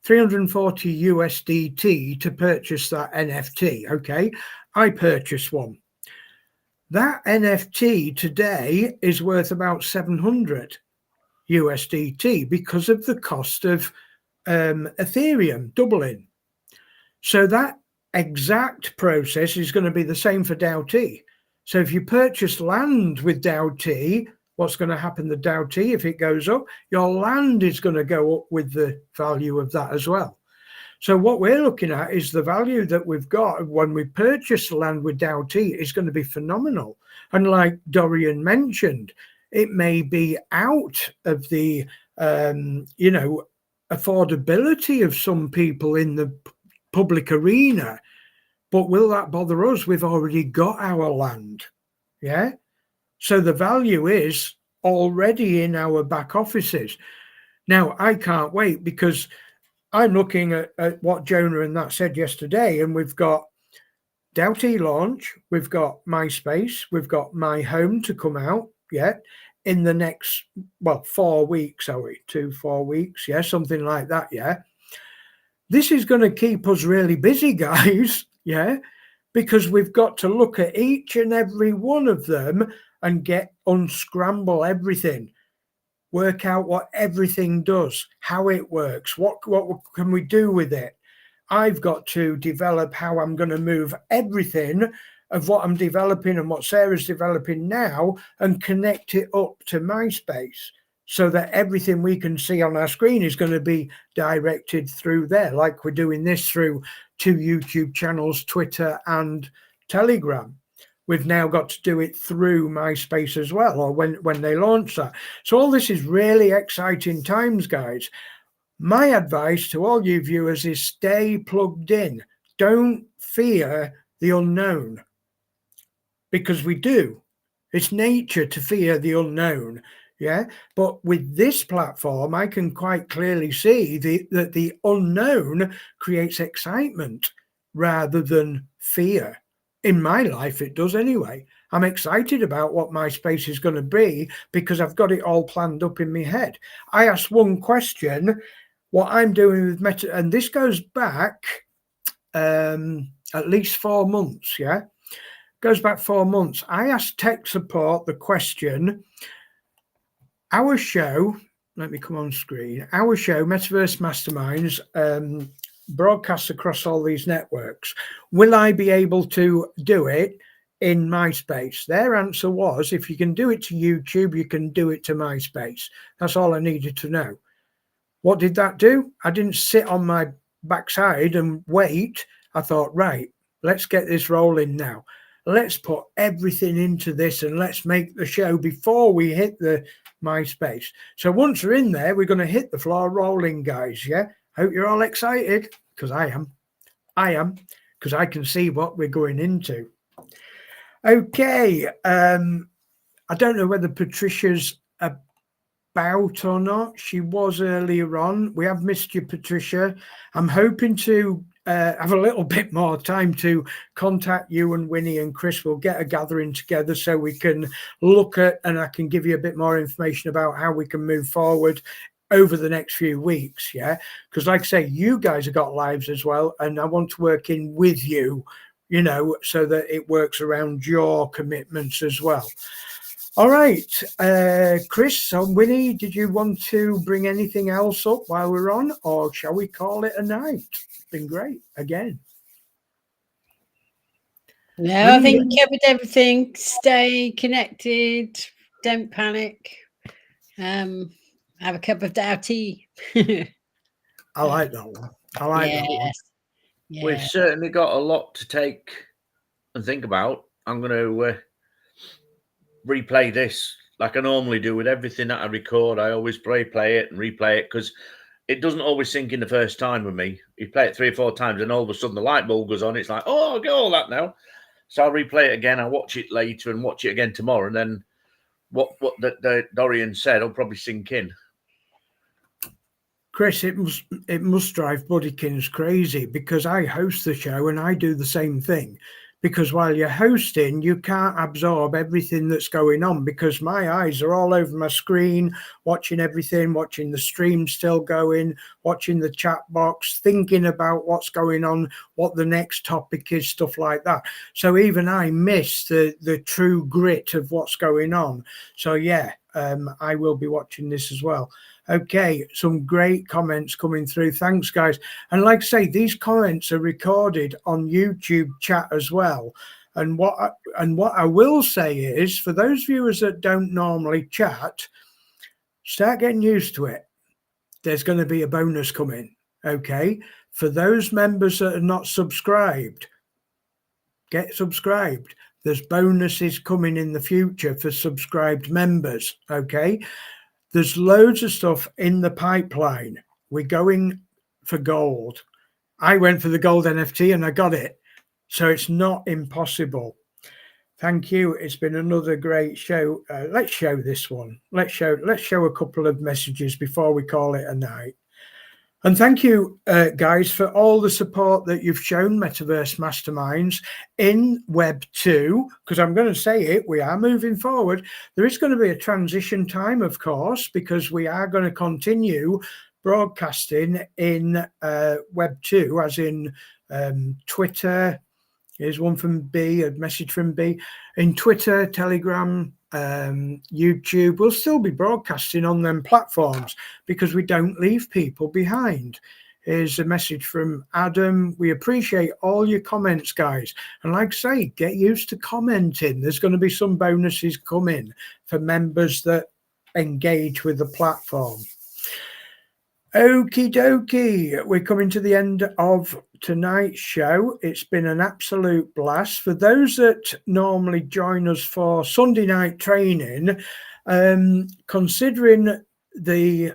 340 USDT to purchase that NFT. Okay, I purchased one. That NFT today is worth about 700 USDT because of the cost of Ethereum doubling. So that exact process is going to be the same for DAO-T. So if you purchase land with DAO-T, what's going to happen to DAO-T? If it goes up, your land is going to go up with the value of that as well. So what we're looking at is the value that we've got when we purchase land with DAO-T is going to be phenomenal. And like Dorian mentioned, it may be out of the, affordability of some people in the public arena. But will that bother us? We've already got our land. Yeah. So the value is already in our back offices. Now, I can't wait because I'm looking at what Jonah and that said yesterday, and we've got DAO-T launch, we've got MySpace, we've got My Home to come out, in the next, 4 weeks, are we? 2-4 weeks, something like that, This is going to keep us really busy, guys, because we've got to look at each and every one of them and unscramble everything. Work out what everything does, how it works, what can we do with it. I've got to develop how I'm going to move everything of what I'm developing and what Sarah's developing now and connect it up to MySpace so that everything we can see on our screen is going to be directed through there, like we're doing this through 2 YouTube channels, Twitter and Telegram. We've now got to do it through MySpace as well, or when they launch that. So all this is really exciting times, guys. My advice to all you viewers is stay plugged in. Don't fear the unknown, because we do. It's nature to fear the unknown. But with this platform, I can quite clearly see that the unknown creates excitement rather than fear. In my life, it does anyway. I'm excited about what MySpace is going to be because I've got it all planned up in my head. I asked one question, what I'm doing with Meta, and this goes back at least 4 months, goes back 4 months. I asked tech support the question, our show, let me come on screen, our show, Metaverse Masterminds, broadcasts across all these networks. Will I be able to do it in MySpace? Their answer was, if you can do it to YouTube, you can do it to MySpace. That's all I needed to know. What did that do? I didn't sit on my backside and wait. I thought, right, let's get this rolling now. Let's put everything into this and let's make the show before we hit the MySpace. So once we're in there, we're going to hit the floor rolling, guys. Hope you're all excited, because I am, because I can see what we're going into. Okay. I don't know whether Patricia's about or not. She was earlier on. We have missed you, Patricia. I'm hoping to have a little bit more time to contact you and Winnie and Chris. We'll get a gathering together so we can look at, and I can give you a bit more information about how we can move forward over the next few weeks, because like I say, you guys have got lives as well, and I want to work in with you, so that it works around your commitments as well. All right, Chris and Winnie, did you want to bring anything else up while we're on, or shall we call it a night? It's been great again. No, I think we covered everything. Stay connected, don't panic. Have a cup of DAO-T. I like that one. I like that one. Yeah. We've certainly got a lot to take and think about. I'm going to replay this like I normally do with everything that I record. I always play it and replay it, because it doesn't always sink in the first time with me. You play it 3 or 4 times and all of a sudden the light bulb goes on. It's like, oh, I get all that now. So I'll replay it again. I'll watch it later and watch it again tomorrow. And then what the Dorian said will probably sink in. Chris, it must drive Buddykins crazy, because I host the show and I do the same thing, because while you're hosting, you can't absorb everything that's going on, because my eyes are all over my screen, watching everything, watching the stream still going, watching the chat box, thinking about what's going on, what the next topic is, stuff like that. So even I miss the true grit of what's going on. So yeah, I will be watching this as well. Okay, some great comments coming through. Thanks, guys. And like I say, these comments are recorded on YouTube chat as well. And what I will say is, for those viewers that don't normally chat, start getting used to it. There's going to be a bonus coming. Okay, for those members that are not subscribed, get subscribed. There's bonuses coming in the future for subscribed members. Okay. There's loads of stuff in the pipeline. We're going for gold. I went for the gold NFT and I got it. So it's not impossible. Thank you. It's been another great show. Let's show this one. Let's show a couple of messages before we call it a night. And thank you, guys, for all the support that you've shown Metaverse Masterminds in Web 2, because I'm going to say it, we are moving forward. There is going to be a transition time, of course, because we are going to continue broadcasting in Web 2, as in Twitter. Here's one from B, a message from B. In Twitter, Telegram, YouTube, we'll still be broadcasting on them platforms because we don't leave people behind. Here's a message from Adam. We appreciate all your comments, guys. And like I say, get used to commenting. There's going to be some bonuses coming for members that engage with the platform. Okie dokie, we're coming to the end of tonight's show. It's been an absolute blast. For those that normally join us for Sunday night training, considering the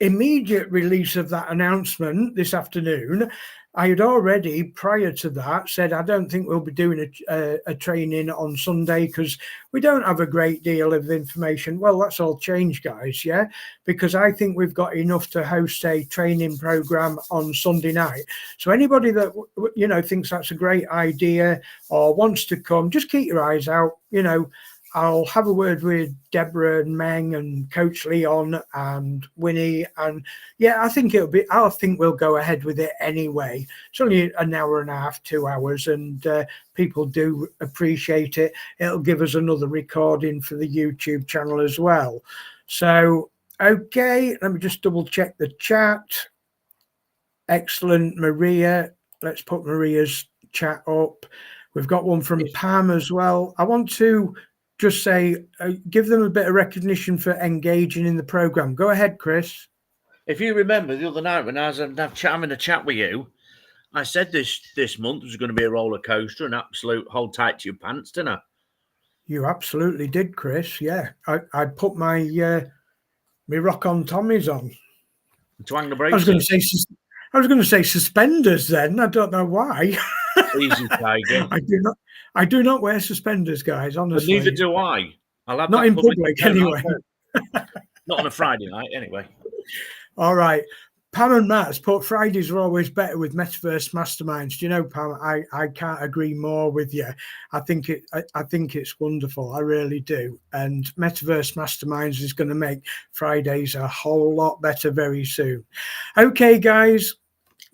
immediate release of that announcement this afternoon, I had already, prior to that, said I don't think we'll be doing a training on Sunday because we don't have a great deal of information. Well, that's all changed, guys, yeah? Because I think we've got enough to host a training program on Sunday night. So anybody that, you know, thinks that's a great idea or wants to come, just keep your eyes out, you know. I'll have a word with Deborah and Meng and Coach Leon and Winnie, and yeah, I think we'll go ahead with it anyway. It's only an hour and a half, 2 hours, and people do appreciate it. It'll give us another recording for the YouTube channel as well. So, okay, let me just double check the chat. Excellent, Maria. Let's put Maria's chat up. We've got one from Pam as well. I want to just say, give them a bit of recognition for engaging in the program. Go ahead, Chris. If you remember the other night when I was having a chat with you, I said this month was going to be a roller coaster, an absolute hold tight to your pants, didn't I? You absolutely did, Chris. Yeah, I put my my rock on Tommies on. Twang the brakes. I was going to say suspenders. Then I don't know why. Easy, Tiger. I do not wear suspenders, guys. Honestly, but neither do I. I'll have not in public anyway. Not on a Friday night, anyway. All right. Pam and Matt's put Fridays are always better with Metaverse Masterminds. Do you know, Pam? I can't agree more with you. I think it's wonderful. I really do. And Metaverse Masterminds is going to make Fridays a whole lot better very soon. Okay, guys.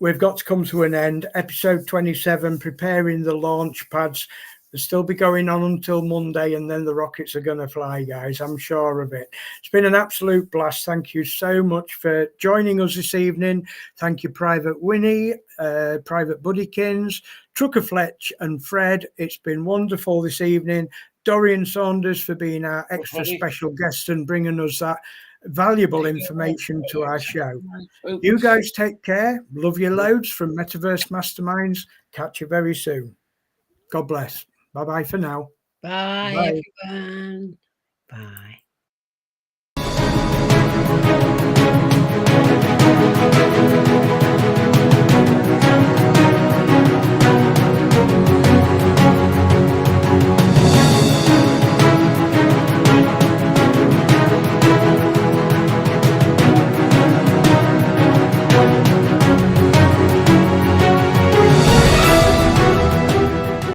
We've got to come to an end. Episode 27, preparing the launch pads. They'll still be going on until Monday, and then the rockets are going to fly, guys. I'm sure of it. It's been an absolute blast. Thank you so much for joining us this evening. Thank you, Private Winnie, Private Buddykins, Trucker Fletch, and Fred. It's been wonderful this evening. Dorian Saunders for being our extra special guest and bringing us that valuable information to our show. You guys take care. Love you loads from Metaverse Masterminds. Catch you very soon. God bless. Bye-bye for now. Bye, everyone. Bye.